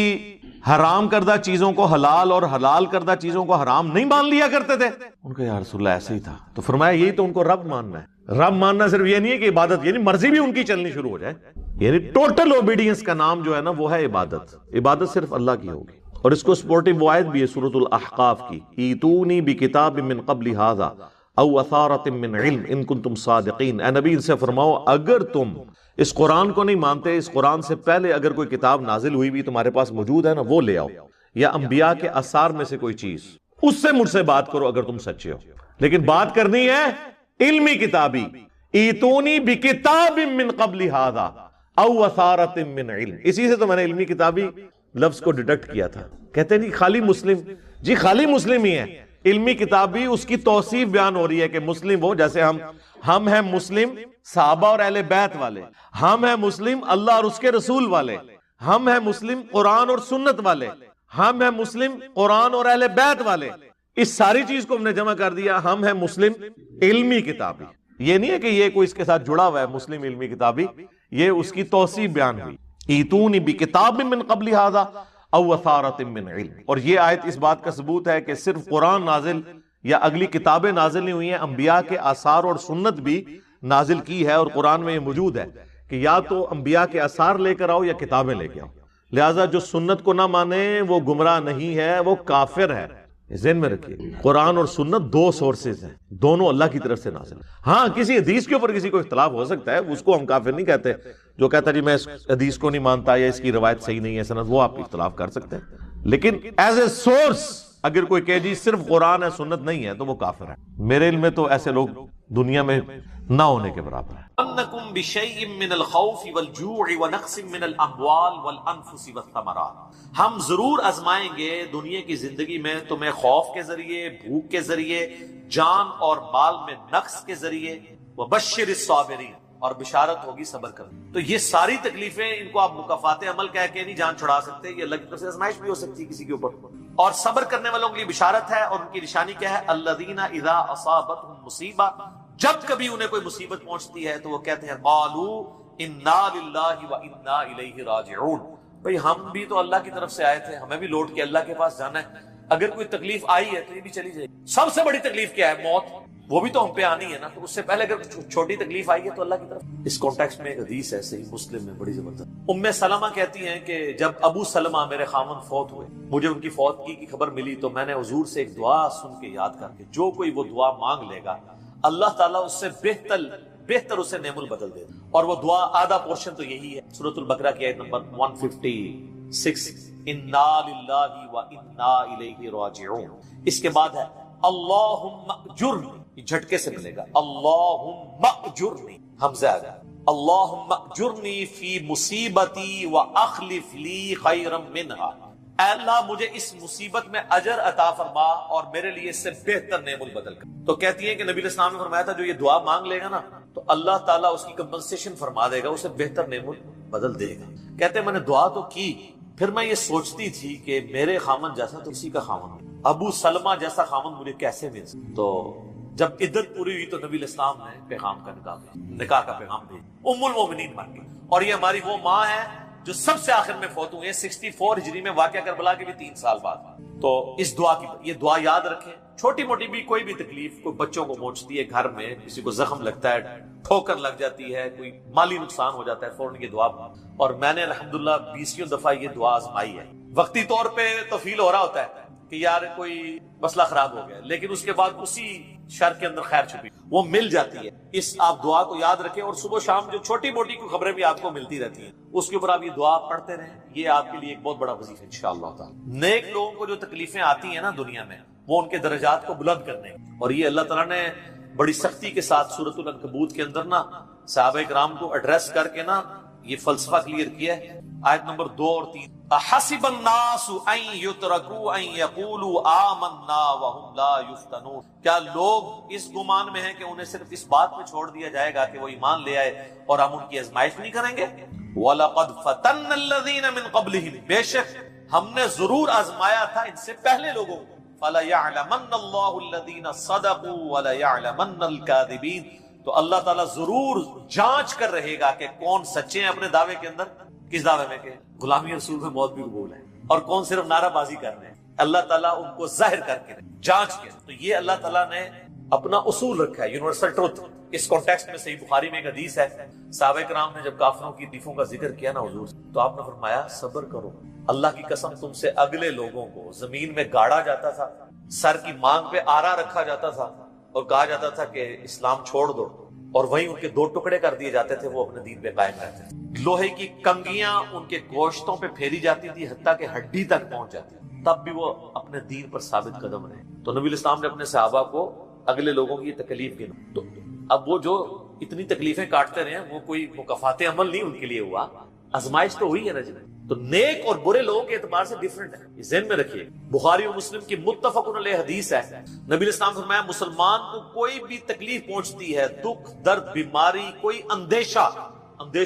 حرام کردہ چیزوں کو حلال اور حلال کردہ چیزوں کو حرام نہیں مان لیا کرتے تھے؟ ان کا یا رسول اللہ ایسا ہی تھا۔ تو فرمایا یہی تو ان کو رب ماننا ہے۔ رب ماننا صرف یہ نہیں ہے کہ عبادت، یعنی مرضی بھی ان کی چلنی شروع ہو جائے، یعنی ٹوٹل اوبیڈینس کا نام جو ہے نا وہ ہے عبادت۔ عبادت صرف اللہ کی ہوگی، اور اس کو سپورٹیو آیت بھی ہے سورۃ الاحقاف کی، ایتونی بکتاب من قبل ھذا او اثارۃ من علم ان کنتم صادقین۔ اے نبی ان سے فرماؤ اگر تم اس قرآن کو نہیں مانتے، اس قرآن سے پہلے اگر کوئی کتاب نازل ہوئی بھی تمہارے پاس موجود ہے نا وہ لے آؤ، یا انبیاء کے آثار میں سے کوئی چیز، اس سے مجھ سے بات کرو اگر تم سچے ہو، لیکن بات کرنی ہے علمی کتابی۔ ایتونی بکتاب من قبل ھذا او اثارۃ من علم، اسی سے تو میں نے علمی کتابی لفظ کو ڈیڈکٹ کیا تھا۔ کہتے نہیں خالی مسلم، جی خالی مسلم ہی ہے، علمی کتابی اس کی توصیف بیان ہو رہی ہے کہ مسلم وہ، جیسے ہم ہیں مسلم صحابہ اور اہل بیت والے، ہم ہیں مسلم اللہ اور اس کے رسول والے، ہم ہیں مسلم قرآن اور سنت والے، ہم ہیں مسلم قرآن اور اہل بیت والے، اس ساری چیز کو ہم نے جمع کر دیا، ہم ہیں مسلم علمی کتابی۔ یہ نہیں ہے کہ یہ کوئی اس کے ساتھ جڑا ہوا ہے مسلم علمی کتابی، یہ اس کی توصیف بیان ہوئی، ایتونی بکتاب من قبل ھذا او اثارۃ من علم۔ اور یہ آیت اس بات کا ثبوت ہے کہ صرف قرآن نازل یا اگلی کتابیں نازل نہیں ہوئی ہیں، انبیاء کے آثار اور سنت بھی نازل کی ہے، اور قرآن میں یہ موجود ہے کہ یا تو انبیاء کے آثار لے کر آؤ یا کتابیں لے کے آؤ۔ لہٰذا جو سنت کو نہ مانے وہ گمراہ نہیں ہے، وہ کافر ہے۔ ذہن میں رکھیے قرآن اور سنت دو سورسز ہیں، دونوں اللہ کی طرف سے نازل۔ ہاں کسی حدیث کے اوپر کسی کو اختلاف ہو سکتا ہے، اس کو ہم کافر نہیں کہتے۔ جو کہتا ہے جی میں اس حدیث کو نہیں مانتا یا اس کی روایت صحیح نہیں ہے سند، وہ آپ اختلاف کر سکتے ہیں، لیکن ایز اے سورس اگر کوئی کہ جی صرف قرآن ہے سنت نہیں ہے تو وہ کافر ہے۔ میرے علم میں تو ایسے لوگ دنیا میں نہ ہونے کے برابر ہے۔ انکم بشیء من الخوف والجوع ونقص من الاموال والانفس والثمرات، ہم ضرور آزمائیں گے دنیا کی زندگی میں تمہیں خوف کے ذریعے، بھوک کے ذریعے، جان اور مال میں نقص کے ذریعے، وبشر الصابرین، اور بشارت ہوگی صبر کرنے۔ تو یہ ساری تکلیفیں ان کو آپ مکافات عمل کہہ کے نہیں جان چھڑا سکتے، یہ اللہ کی طرف سے آزمائش بھی ہو سکتی ہے کسی کے اوپر۔ اور صبر کرنے والوں کے لیے بشارت ہے، اور ان کی نشانی کیا ہے؟ الذین اذا اصابتهم مصیبہ، جب کبھی انہیں کوئی مصیبت پہنچتی ہے تو وہ کہتے ہیں قالوا انا للہ وانا الیہ راجعون، بھئی ہم بھی تو اللہ کی طرف سے آئے تھے، ہمیں بھی لوٹ کے اللہ کے پاس جانا ہے، اگر کوئی تکلیف آئی ہے تو یہ بھی چلی جائے گی۔ سب سے بڑی تکلیف کیا ہے؟ موت، وہ بھی تو ہم پہ آنی ہے نا، تو اس سے پہلے اگر چھوٹی تکلیف آئی ہے تو اللہ کی طرف۔ اس کانٹیکسٹ میں ایک حدیث ہے صحیح مسلم میں بڑی زبردست، ام سلمہ کہتی ہیں کہ جب ابو سلمہ میرے خاوند فوت ہوئے، مجھے ان کی فوتگی کی خبر ملی تو میں نے حضور سے ایک دعا سن کے یاد کر کے جو کوئی وہ دعا مانگ لے گا اللہ تعالیٰ اس سے بہتر اسے نعم البدل دے گا۔ اور وہ دعا آدھا پورشن تو یہی ہے، سورۃ البقرہ کی آیت نمبر 156 انا للہ وانا الیہ راجعون۔ اس کے بعد ہے اللہم اجرنی، یہ جھٹکے سے ملے گا، اللہم اجرنی، حمزہ آ گیا، اللہم اجرنی فی مصیبتی واخلف لی خیرا منہا، اے اللہ مجھے اس مصیبت میں اجر عطا فرما اور میرے لیے اس سے بہتر نعم البدل کر۔ تو کہتی ہیں کہ نبی علیہ السلام نے فرمایا تھا جو یہ دعا مانگ لے گا نا تو اللہ تعالیٰ اس کی کمپنسیشن فرما دے گا، اسے بہتر نعم البدل دے گا۔ کہتے ہیں میں نے دعا تو کی، پھر میں یہ سوچتی تھی کہ میرے خامن جیسا تو اسی کا خامن، ابو سلمہ جیسا خامن مجھے کیسے مل سکتا۔ تو جب عدت پوری ہوئی تو نبی علیہ السلام نے پیغام کا نکاح کا پیغام بھیجا، ام المومنین بن گئی۔ اور یہ ہماری وہ ماں ہے جو سب سے آخر میں فوت ہوئے ہیں 64 ہجری میں، واقعہ کربلا کے بھی 3 سال بعد. تو اس دعا کی یہ دعا یاد رکھیں. چھوٹی موٹی بھی کوئی بھی تکلیف، کوئی بچوں کو پہنچتی ہے گھر میں، کسی کو زخم لگتا ہے، ٹھوکر لگ جاتی ہے، کوئی مالی نقصان ہو جاتا ہے، فوراً یہ دعا. اور میں نے الحمدللہ 20 دفعہ یہ دعا آزمائی ہے. وقتی طور پہ تو فیل ہو رہا ہوتا ہے کہ یار کوئی مسئلہ خراب ہو گیا، لیکن اس کے بعد اسی شر کے اندر خیر چھپی وہ مل جاتی ہے. اس آپ دعا کو یاد رکھیں، اور صبح شام جو چھوٹی موٹی کوئی خبریں بھی آپ کو ملتی رہتی ہیں اس کے اوپر آپ یہ دعا پڑھتے رہیں. یہ آپ کے لیے ایک بہت بڑا وظیفہ ہے انشاءاللہ تعالی. نیک لوگوں کو جو تکلیفیں آتی ہیں نا دنیا میں، وہ ان کے درجات کو بلند کرنے، اور یہ اللہ تعالیٰ نے بڑی سختی کے ساتھ سورۃ العنکبوت کے اندر نا صحابہ کرام کو ایڈریس کر کے نا یہ فلسفہ کلیئر کیا ہے. آیت نمبر 2 اور 3، احسب الناس ان یترکوا ان یقولوا آمنا وهم لا یفتنون، کیا لوگ اس گمان میں ہیں کہ انہیں صرف اس بات پہ چھوڑ دیا جائے گا کہ وہ ایمان لے آئے اور ہم ان کی آزمائش نہیں کریں گے؟ وَلَقَدْ فَتَنَّ الَّذِينَ مِن قَبْلِهِمْ، بے شک ہم نے ضرور آزمایا تھا ان سے پہلے لوگوں کو. فَلَيَعْلَمَنَّ اللَّهُ الَّذِينَ صَدَقُوا وَلَيَعْلَمَنَّ الْكَاذِبِينَ، تو اللہ تعالیٰ ضرور جانچ کر رہے گا کہ کون سچے ہیں اپنے دعوے کے اندر. کس دعوے میں کہ غلامی رسول میں موت بھی قبول ہے، اور کون صرف نعرہ بازی کر رہے ہیں. اللہ تعالیٰ ان کو ظاہر کر کے جانچ کے. تو یہ اللہ تعالیٰ نے اپنا اصول رکھا ہے، یونیورسل ٹروتھ. اس کانٹیکسٹ میں صحیح بخاری میں ایک حدیث ہے، صحابہ کرام نے جب کافروں کی تکلیفوں کا ذکر کیا نا حضور، تو آپ نے فرمایا صبر کرو، اللہ کی قسم تم سے اگلے لوگوں کو زمین میں گاڑا جاتا تھا، سر کی مانگ پہ آرا رکھا جاتا تھا اور کہا جاتا تھا کہ اسلام چھوڑ دو، اور وہیں ان کے 2 ٹکڑے کر دیے جاتے تھے، وہ اپنے دین پہ قائم رہتے تھے. لوہے کی کنگیاں ان کے گوشتوں پہ پھیری جاتی تھی حتیٰ کہ ہڈی تک پہنچ جاتی، تب بھی وہ اپنے دین پر ثابت قدم رہے. تو نبی الاسلام نے اپنے صحابہ کو اگلے لوگوں کی تکلیف کی. تو اب وہ جو اتنی تکلیفیں کاٹتے رہے وہ کوئی مکافات عمل نہیں ان کے لیے ہوا، آزمائش تو ہوئی ہے نا جی. تو نیک اور برے لوگوں کے اعتبار سے ڈیفرنٹ ہے، یہ ذہن میں رکھیے. بخاری و مسلم کی متفق علیہ حدیث ہے، نبی اسلام فرمایا مسلمان کو کوئی بھی تکلیف پہنچتی ہے، دکھ درد بیماری، کوئی اندیشہ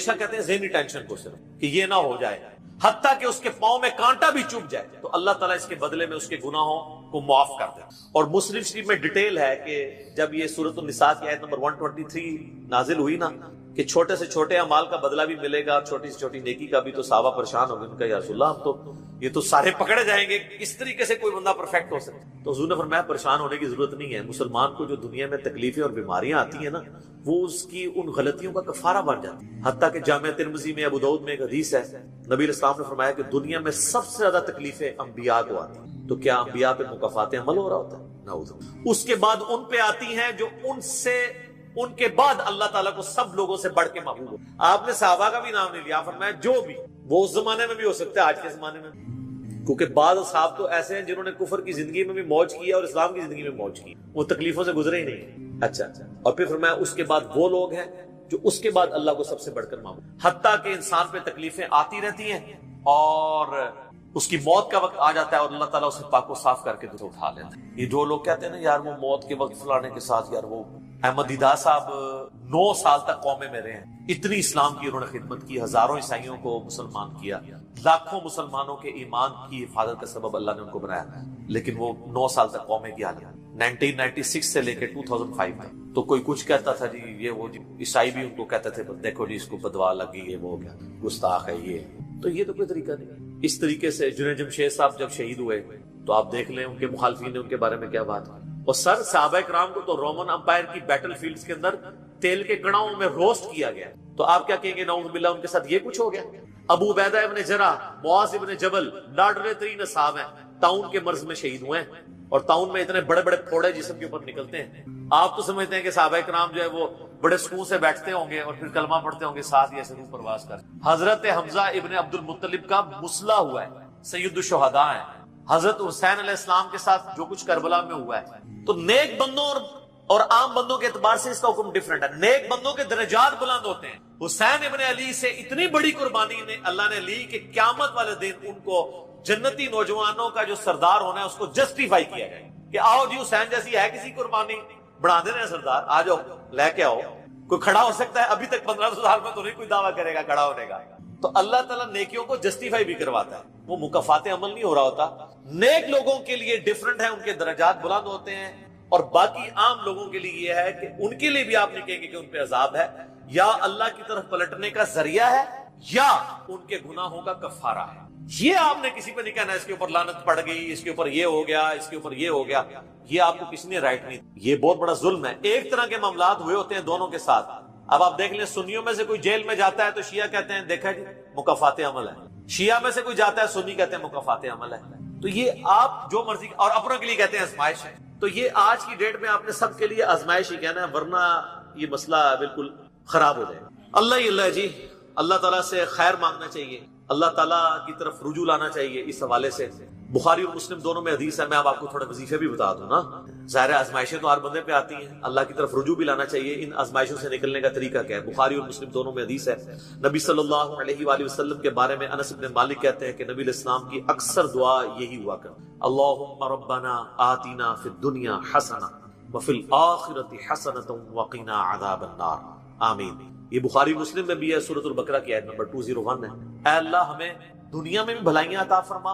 کہتے ہیں ذہنی ٹینشن کو، صرف کہ یہ نہ ہو جائے، حتیٰ کہ اس کے پاؤں میں کانٹا بھی چبھ جائے، تو اللہ تعالیٰ اس کے بدلے میں اس کے گناہوں کو معاف کر دے. اور مسلم شریف میں ڈیٹیل ہے کہ جب یہ سورۃ النساء کی آیت نمبر 123 نازل ہوئی نا کہ چھوٹے سے چھوٹے اعمال کا بدلہ بھی ملے گا، چھوٹی سے چھوٹی نیکی کا بھی، تو صحابہ پریشان ہو گئے. ان کا یا رسول اللہ ہم تو یہ تو سارے پکڑے جائیں گے، اس طریقے سے کوئی بندہ پرفیکٹ ہو سکتا. تو حضور نے فرمایا پریشان ہونے کی ضرورت نہیں ہے. مسلمان کو جو دنیا میں تکلیفیں اور بیماریاں آتی ہیں نا، وہ اس کی ان غلطیوں کا کفارہ بن جاتی ہے. حتیٰ کہ جامع ترمذی میں، ابو داؤد میں ایک حدیث ہے، نبی علیہ السلام نے فرمایا کہ دنیا میں سب سے زیادہ تکلیفیں انبیاء کو آتی ہیں. تو کیا انبیاء پہ مکافات عمل ہو رہا ہوتا ہے؟ نعوذ باللہ. اس کے بعد ان پہ آتی ہیں جو ان کے بعد اللہ تعالیٰ کو سب لوگوں سے بڑھ کے محبوب ہو. آپ نے صحابہ کا بھی نام نہیں لیا، فرمایا جو بھی، وہ اس زمانے میں بھی ہو سکتا ہے، آج کے زمانے میں بھی، کیونکہ بعض اصحاب تو ایسے ہیں جنہوں نے کفر کی زندگی میں بھی موج کی اور اسلام کی زندگی میں موج کی، وہ تکلیفوں سے گزرے ہی نہیں. اچھا. اور پھر فرمایا اس کے بعد وہ لوگ ہیں جو اس کے بعد اللہ کو سب سے بڑھ کر محبوب، حتیٰ کہ انسان پہ تکلیفیں آتی رہتی ہیں اور اس کی موت کا وقت آ جاتا ہے اور اللہ تعالیٰ اسے پاک و صاف کر کے تو اٹھا لیتا ہے. یہ جو لوگ کہتے ہیں نا یار وہ موت کے وقت فلانے کے ساتھ، یار وہ احمد دیدہ صاحب 9 سال تک قومے میں رہے ہیں، اتنی اسلام کی انہوں نے خدمت کی، ہزاروں عیسائیوں کو مسلمان کیا، لاکھوں مسلمانوں کے ایمان کی حفاظت کا سبب اللہ نے ان کو بنایا، لیکن وہ 9 سال تک قومے کی حالیہ 1996 سے لے کے 2005 تک. تو کوئی کچھ کہتا تھا جی یہ وہ جی، عیسائی بھی ان کو کہتے تھے دیکھو جی اس کو بدوا لگی ہے، وہ ہو گیا، گستاخ ہے یہ. تو یہ تو کوئی طریقہ نہیں. اس طریقے سے جنید جمشید صاحب جب شہید ہوئے تو آپ دیکھ لیں ان کے مخالفین نے ان کے بارے میں کیا بات کی. اور سر صحابہ کرام کو تو رومن امپائر کی بیٹل فیلڈز کے اندر تیل کے کڑاؤں میں روسٹ کیا گیا. تو آپ کیا کہیں گے نعوذ باللہ ان کے ساتھ یہ کچھ ہو گیا؟ ابو عبیدہ ابن جرح، معاذ ابن جبل لاڈلے ترین صحابہ ہیں، طاعون کے مرض میں شہید ہوئے ہیں، اور طاعون میں اتنے بڑے بڑے پھوڑے جسم کے اوپر نکلتے ہیں. آپ تو سمجھتے ہیں کہ صحابہ کرام جو ہے وہ بڑے سکون سے بیٹھتے ہوں گے اور پھر کلمہ پڑھتے ہوں گے، ساتھ یہ روح پرواز کر. حضرت حمزہ ابن عبد المطلب کا مسلح ہوا ہے، سید الشہداء ہیں. حضرت حسین علیہ السلام کے ساتھ جو کچھ کربلا میں ہوا ہے. تو نیک بندوں اور عام بندوں کے اعتبار سے اس کا حکم ڈیفرنٹ ہے. نیک بندوں کے درجات بلند ہوتے ہیں. حسین ابن علی سے اتنی بڑی قربانی نے اللہ نے لی کہ قیامت والے دن ان کو جنتی نوجوانوں کا جو سردار ہونا ہے اس کو جسٹیفائی کیا جائے کہ آؤ جی حسین جیسی ہے کسی قربانی بڑھا دے رہے سردار، آ جاؤ لے کے آؤ. کوئی کھڑا ہو سکتا ہے؟ ابھی تک 1500 سال میں تو نہیں کوئی دعویٰ کرے گا کھڑا ہونے کا. تو اللہ تعالیٰ نیکیوں کو جسٹیفائی بھی کرواتا ہے، وہ مکافات عمل نہیں ہو رہا ہوتا. نیک لوگوں کے لیے ڈیفرنٹ ہے، ان کے درجات بلند ہوتے ہیں، اور باقی عام لوگوں کے لیے یہ ہے کہ ان کے لیے بھی آپ نہیں کہیں گے کہ ان پہ عذاب ہے، یا اللہ کی طرف پلٹنے کا ذریعہ ہے یا ان کے گناہوں کا کفارہ ہے. یہ آپ نے کسی پہ نہیں کہنا اس کے اوپر لعنت پڑ گئی، اس کے اوپر یہ ہو گیا، اس کے اوپر یہ ہو گیا. یہ آپ کو کسی نے رائٹ نہیں. یہ بہت بڑا ظلم ہے. ایک طرح کے معاملات ہوئے ہوتے ہیں دونوں کے ساتھ. اب آپ دیکھ لیں سنیوں میں سے کوئی جیل میں جاتا ہے تو شیعہ کہتے ہیں دیکھا جی مکافات عمل ہے، شیعہ میں سے کوئی جاتا ہے سنی کہتے ہیں مکافات عمل ہے. تو یہ آپ جو مرضی اور اپنوں کے لیے کہتے ہیں آزمائش ہے. تو یہ آج کی ڈیٹ میں آپ نے سب کے لیے آزمائش ہی کہنا ہے، ورنہ یہ مسئلہ بالکل خراب ہو جائے گا. اللہ ہی اللہ جی. اللہ تعالیٰ سے خیر مانگنا چاہیے، اللہ تعالیٰ کی طرف رجوع لانا چاہیے. اس حوالے سے بخاری اور مسلم دونوں میں حدیث ہے. میں اب آپ کو تھوڑے وظیفے بھی بتا دوں نا. ظاہر آزمائشیں تو ہر بندے پہ آتی ہیں، اللہ کی طرف رجوع بھی لانا چاہیے. ان آزمائشوں سے نکلنے کا طریقہ کیا ہے؟ بخاری اور مسلم دونوں میں حدیث ہے. نبی صلی اللہ علیہ وآلہ وسلم کے بارے میں انس بن مالک کہتے ہیں کہ نبی علیہ السلام کی اکثر دعا یہی ہوا کرتی: اللہم ربنا آتنا فی الدنیا حسنہ وفی الآخرۃ حسنۃ وقنا عذاب النار. آمین. یہ بخاری مسلم میں بھی ہے، سورۃ البقرہ کی آیت نمبر 201 ہے. اے اللہ ہمیں دنیا میں بھی بھلائیاں عطا فرما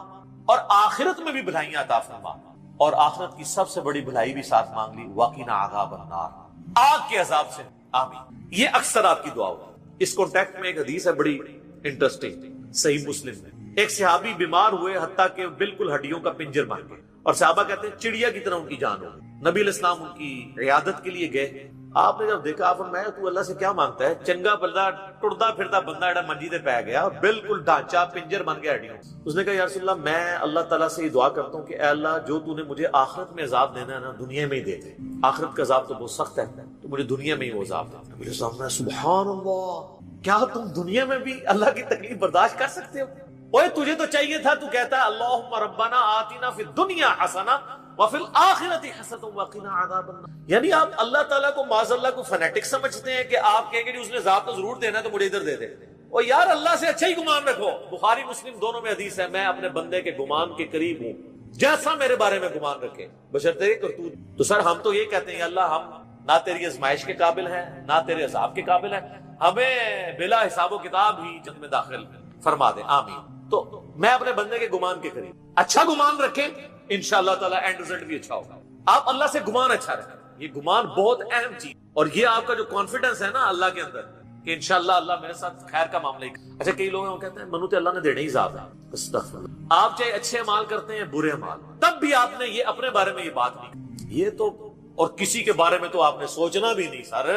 اور آخرت میں بھی بھلائیاں عطا فرما، اور آخرت کی سب سے بڑی بھلائی بھی ساتھ مانگ لی، وقنا عذاب النار، آگ کے عذاب سے. آمین. یہ اکثر آپ کی دعا ہوگی. اس کانٹیکٹ میں ایک حدیث ہے بڑی انٹرسٹنگ، صحیح مسلم میں. ایک صحابی بیمار ہوئے حتیٰ کہ بالکل ہڈیوں کا پنجر بن گئے، اور صحابہ کہتے ہیں چڑیا کی طرح ان کی جان ہو گئی. نبی علیہ السلام ان کی عیادت کے لیے گئے. آپ نے جب دیکھا، آپ فرمایا تو اللہ سے کیا مانگتا ہے؟ چنگا بندہ ٹردا پھردا بندہ ایڈا منجی دے پہ گیا اور بالکل ڈھانچہ پنجر بن گیا ہڈیوں. اس نے کہا یا رسول اللہ میں اللہ تعالیٰ سے یہ دعا کرتا ہوں کہ اے اللہ جو تو نے مجھے آخرت میں عذاب دینا ہے نا، دنیا میں ہی دے دے. آخرت کا عذاب تو بہت سخت ہے، تو مجھے دنیا میں ہی وہ عذاب دے. میرے سامنے سبحان اللہ، کیا تم دنیا میں بھی اللہ کی تکلیف برداشت کر سکتے ہو؟ اوے تجھے تو چاہیے تھا، تو کہتا ہے اللہم ربنا آتنا فی الدنیا حسنہ وفی الآخرۃ حسنۃ وقنا عذاب النار. یعنی آپ اللہ تعالیٰ کو معاذ اللہ کو فنیٹک سمجھتے ہیں کہ آپ کہیں گے اس نے عذاب تو ضرور دینا ہے تو مجھے ادھر دے دے. اور یار اللہ سے اچھا ہی گمان رکھو. بخاری مسلم دونوں میں حدیث ہے، میں اپنے بندے کے گمان کے قریب ہوں جیسا میرے بارے میں گمان رکھے بشرطے کرتوت. تو سر ہم تو یہ کہتے ہیں اللہ ہم نہ تیری آزمائش کے قابل ہیں نہ تیرے عذاب کے قابل ہیں، ہمیں بلا حساب و کتاب ہی جنت میں داخل فرما دے. آمین. تو میں اپنے بندے کے گمان کے قریب، اچھا گمان رکھیں انشاءاللہ تعالیٰ اینڈ رزلٹ بھی اچھا ہوگا. آپ اللہ سے گمان اچھا رکھیں، یہ گمان بہت اہم چیز. اور یہ آپ کا جو کانفیڈنس ہے نا اللہ کے اندر کہ انشاءاللہ اللہ میرے ساتھ خیر کا معاملہ ہی. اچھا کئی لوگ کہتے ہیں منو تے اللہ نے دینے ہی عذاب ہے. استغفر اللہ. آپ چاہے اچھے اعمال کرتے ہیں برے اعمال، تب بھی آپ نے یہ اپنے بارے میں یہ بات نہیں، یہ تو اور کسی کے بارے میں تو آپ نے سوچنا بھی نہیں. سر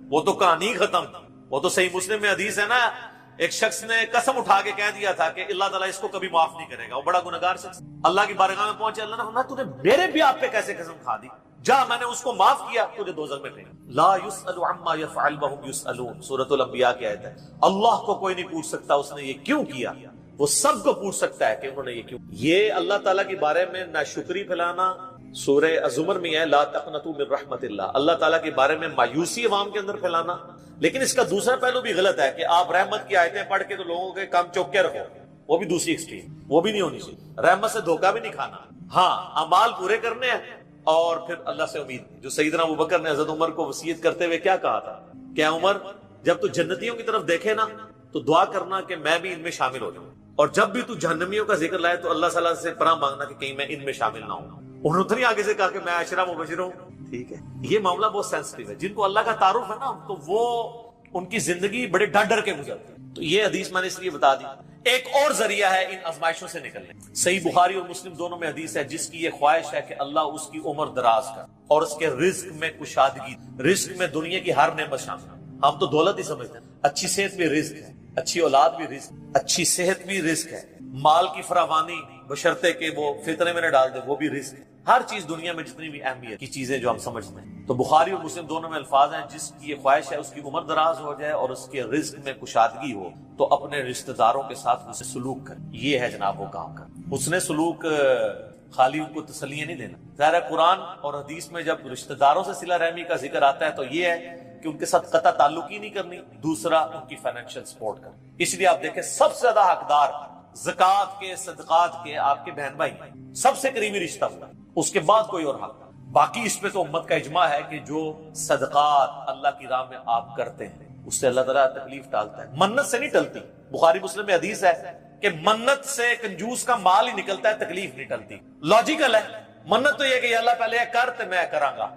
وہ تو کہانی ختم. وہ تو صحیح مسلم میں حدیث ہے نا، ایک شخص نے قسم اٹھا کے کہہ دیا تھا کہ اللہ تعالیٰ اس کو کبھی معاف نہیں کرے گا. وہ بڑا گنہگار شخص اللہ کی بارگاہ میں پہنچے. اللہ نے فرمایا تو نے میرے بھی آپ پہ کیسے قسم کھا دی؟ جا میں نے اس کو معاف کیا، تجھے دوزخ میں پھینک. لا يسأل عما يفعل وهم يسألون، سورۃ الانبیاء کی آیت ہے. اللہ کو کوئی نہیں پوچھ سکتا اس نے یہ کیوں کیا، وہ سب کو پوچھ سکتا ہے کہ انہوں نے یہ کیوں. یہ اللہ تعالیٰ کے بارے میں ناشکری پھیلانا سورہ الزمر میں ہے، لا تقنطوا من رحمت اللہ. اللہ تعالیٰ کے بارے میں مایوسی عوام کے اندر پھیلانا. لیکن اس کا دوسرا پہلو بھی غلط ہے کہ آپ رحمت کی آیتیں پڑھ کے تو لوگوں کے کام چوک کے رکھو. وہ بھی دوسری ایکسٹریم، وہ بھی نہیں ہونی چاہیے. رحمت سے دھوکہ بھی نہیں کھانا. ہاں اعمال پورے کرنے ہیں اور پھر اللہ سے امید. جو سیدنا ابوبکر نے حضرت عمر کو وصیت کرتے ہوئے کیا کہا تھا کہ عمر جب تو جنتیوں کی طرف دیکھے نا تو دعا کرنا کہ میں بھی ان میں شامل ہو جاؤں، اور جب بھی تو جہنمیوں کا ذکر لائے تو اللہ صلی اللہ سے پناہ مانگنا کہ کہیں میں ان میں شامل نہ ہوں. انہوں نے آگے سے کہا کہ میں عشرہ مبشر ہوں. ٹھیک ہے، یہ معاملہ بہت سینسٹیو ہے. جن کو اللہ کا تعارف ہے نا تو وہ ان کی زندگی بڑے ڈر ڈر کے گزرتی ہے. تو یہ حدیث میں نے اس لیے بتا دی. ایک اور ذریعہ ہے ان آزمائشوں سے نکلنے. صحیح بخاری اور مسلم دونوں میں حدیث ہے جس کی یہ خواہش ہے کہ اللہ اس کی عمر دراز کر اور اس کے رزق میں کشادگی. رزق میں دنیا کی ہر نعمت شامل. ہم تو دولت ہی سمجھتے ہیں. اچھی صحت بھی رزق ہے، اچھی اولاد بھی رزق، اچھی صحت بھی رزق ہے، مال کی فراوانی بشرطے کہ وہ فطرے میں نہ ڈال دے وہ بھی رزق ہے. ہر چیز دنیا میں جتنی بھی اہمیت کی چیزیں جو ہم سمجھتے ہیں. تو بخاری اور مسلم دونوں میں الفاظ ہیں جس کی یہ خواہش ہے اس کی عمر دراز ہو جائے اور اس کے رزق میں کشادگی ہو تو اپنے رشتہ داروں کے ساتھ حسن سلوک کر. یہ ہے جناب وہ کام کر. حسن سلوک خالی ان کو تسلیاں نہیں دینا. ظاہر ہے قرآن اور حدیث میں جب رشتہ داروں سے صلہ رحمی کا ذکر آتا ہے تو یہ ہے کہ ان کے ساتھ قطع تعلق ہی نہیں کرنی. دوسرا ان کی فائنینشیل سپورٹ کرنا. اس لیے آپ دیکھیں سب سے زیادہ حقدار زکوٰۃ کے صدقات کے آپ کے بہن بھائی ہیں. سب سے قریبی رشتہ ہوا، اس کے بعد کوئی اور حق. باقی اس پہ تو امت کا اجماع ہے کہ جو صدقات اللہ کی راہ میں آپ کرتے ہیں اس سے اللہ تعالیٰ تکلیف ٹالتا ہے. منت سے نہیں ٹلتی. بخاری مسلم میں حدیث ہے کہ منت سے کنجوس کا مال ہی نکلتا ہے، تکلیف نہیں ٹلتی. لاجیکل ہے. منت تو یہ کہ یا اللہ پہلے یہ کر تو میں کراں گا.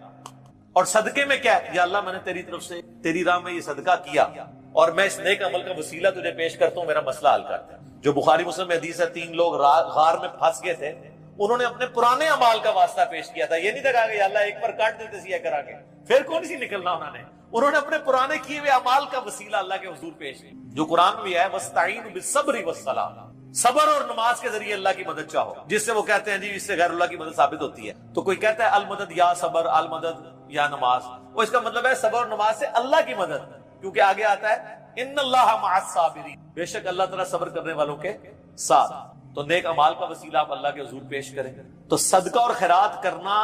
اور صدقے میں کیا ہے؟ یا اللہ میں نے تیری طرف سے تیری راہ میں یہ صدقہ کیا اور میں اس نیک عمل کا وسیلہ تجھے پیش کرتا ہوں، میرا مسئلہ حل کرتا ہے۔ جو بخاری مسلم میں حدیث ہے، 3 لوگ غار میں پھنس گئے تھے، انہوں نے اپنے پرانے اعمال کا واسطہ پیش کیا تھا، یہ نہیں تھا کہا کہ یا اللہ ایک پر کاٹ دیتے سیاہ کرا کے، پھر کون سی نکلنا انہوں نے اپنے پرانے کیے ہوئے اعمال کا وسیلہ اللہ کے حضور پیش کیا، جو قرآن میں ہے وَاسْتَعِينُوا بِالصَّبْرِ وَالصَّلَاةِ، صبر اور نماز کے ذریعے اللہ کی مدد چاہو، جس سے وہ کہتے ہیں جی اس سے غیر اللہ کی مدد ثابت ہوتی ہے۔ تو کوئی کہتا ہے المدد یا صبر، المدد یا نماز، وہ اس کا مطلب ہے صبر اور نماز سے اللہ کی مدد، کیونکہ آگے آتا ہے ان اللہ مع الصابرین، بے شک اللہ تعالیٰ صبر کرنے والوں کے ساتھ۔ تو نیک اعمال کا وسیلہ آپ اللہ کے حضور پیش کریں۔ تو صدقہ اور خیرات کرنا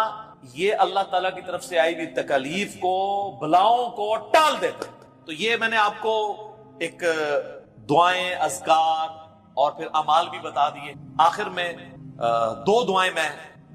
یہ اللہ تعالیٰ کی طرف سے آئی ہوئی تکالیف کو، بلاؤں کو ٹال دیتا ہے۔ تو یہ میں نے آپ کو ایک دعائیں، اذکار اور پھر اعمال بھی بتا دیے۔ آخر میں 2 دعائیں میں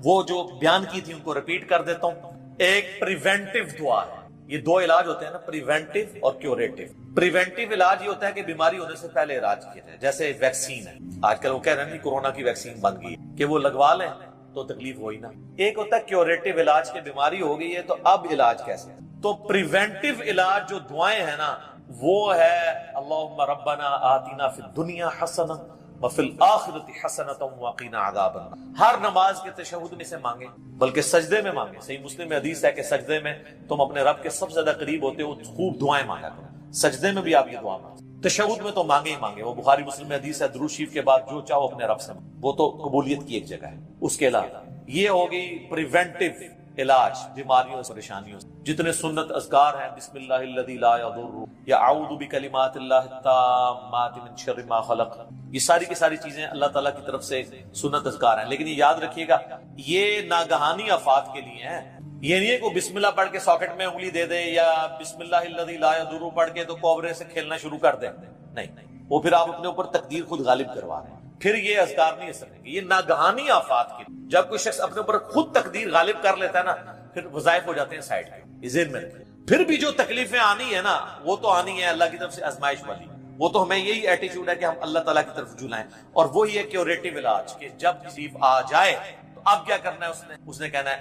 وہ جو بیان کی تھی ان کو ریپیٹ کر دیتا ہوں۔ ایک پریونٹیو دعا ہے، یہ 2 علاج ہوتے ہیں نا، پریونٹیو اور کیوریٹیو۔ پریونٹیو علاج یہ ہوتا ہے کہ بیماری ہونے سے پہلے علاج کیا جائے، جیسے ویکسین ہے، آج کل وہ کہہ رہے ہیں کورونا کی ویکسین بن گئی ہے کہ وہ لگوا لیں تو تکلیف ہوئی نا۔ ایک ہوتا ہے کیوریٹیو علاج، کہ بیماری ہو گئی ہے تو اب علاج کیسے۔ تو پریونٹیو علاج جو دعائیں ہیں نا وہ ہے اللہم ربنا آتنا فی الدنیا حسنہ وفی الآخرۃ حسنۃ وقنا عذاب النار۔ ہر نماز کے تشہد میں سے مانگے، بلکہ سجدے میں مانگے۔ صحیح مسلم میں حدیث ہے کہ سجدے میں تم اپنے رب کے سب سے زیادہ قریب ہوتے ہو، خوب دعائیں مانگا کرو۔ سجدے میں بھی آپ یہ دعا مانگے، تشہد میں تو مانگے ہی مانگے۔ وہ بخاری مسلم میں حدیث ہے درود شریف کے بعد جو چاہو اپنے رب سے مانگو، وہ تو قبولیت کی ایک جگہ ہے۔ اس کے علاوہ یہ ہو گئی پریونٹیو علاج بیماریوں سے، پریشانیوں سے۔ جتنے سنت اذکار ہیں، بسم اللہ الذی لا یضر، یا اعوذ بکلمات اللہ التامات من شر ما خلق، یہ ساری کی ساری چیزیں اللہ تعالیٰ کی طرف سے سنت اذکار ہیں۔ لیکن یہ یاد رکھیے گا یہ ناگہانی آفات کے لیے ہیں، یہ نہیں ہے کہ بسم اللہ پڑھ کے ساکٹ میں انگلی دے دے، یا بسم اللہ الذی لا یضر پڑھ کے تو کوبرے سے کھیلنا شروع کر دیں، نہیں، وہ پھر آپ اپنے اوپر تقدیر خود غالب کروا رہے ہیں، پھر یہ اذکار نہیں اثر دیں گے۔ یہ ناگہانی آفات کے لیے، جب کوئی شخص اپنے اوپر خود تقدیر غالب کر لیتا ہے نا، پھر وظائف ہو جاتے ہیں سائڈ پہ، یہ ذہن میں رکھیں۔ پھر بھی جو تکلیفیں آنی ہے نا وہ تو آنی ہے، اللہ کی طرف سے آزمائش والی، وہ تو ہمیں یہی ایٹیچیوڈ ہے کہ ہم اللہ تعالیٰ کی طرف جھلائیں، اور وہی ہے کیوریٹیو علاج، کہ جب تکلیف آ جائے تو اب کیا کرنا ہے، اس نے کہنا ہے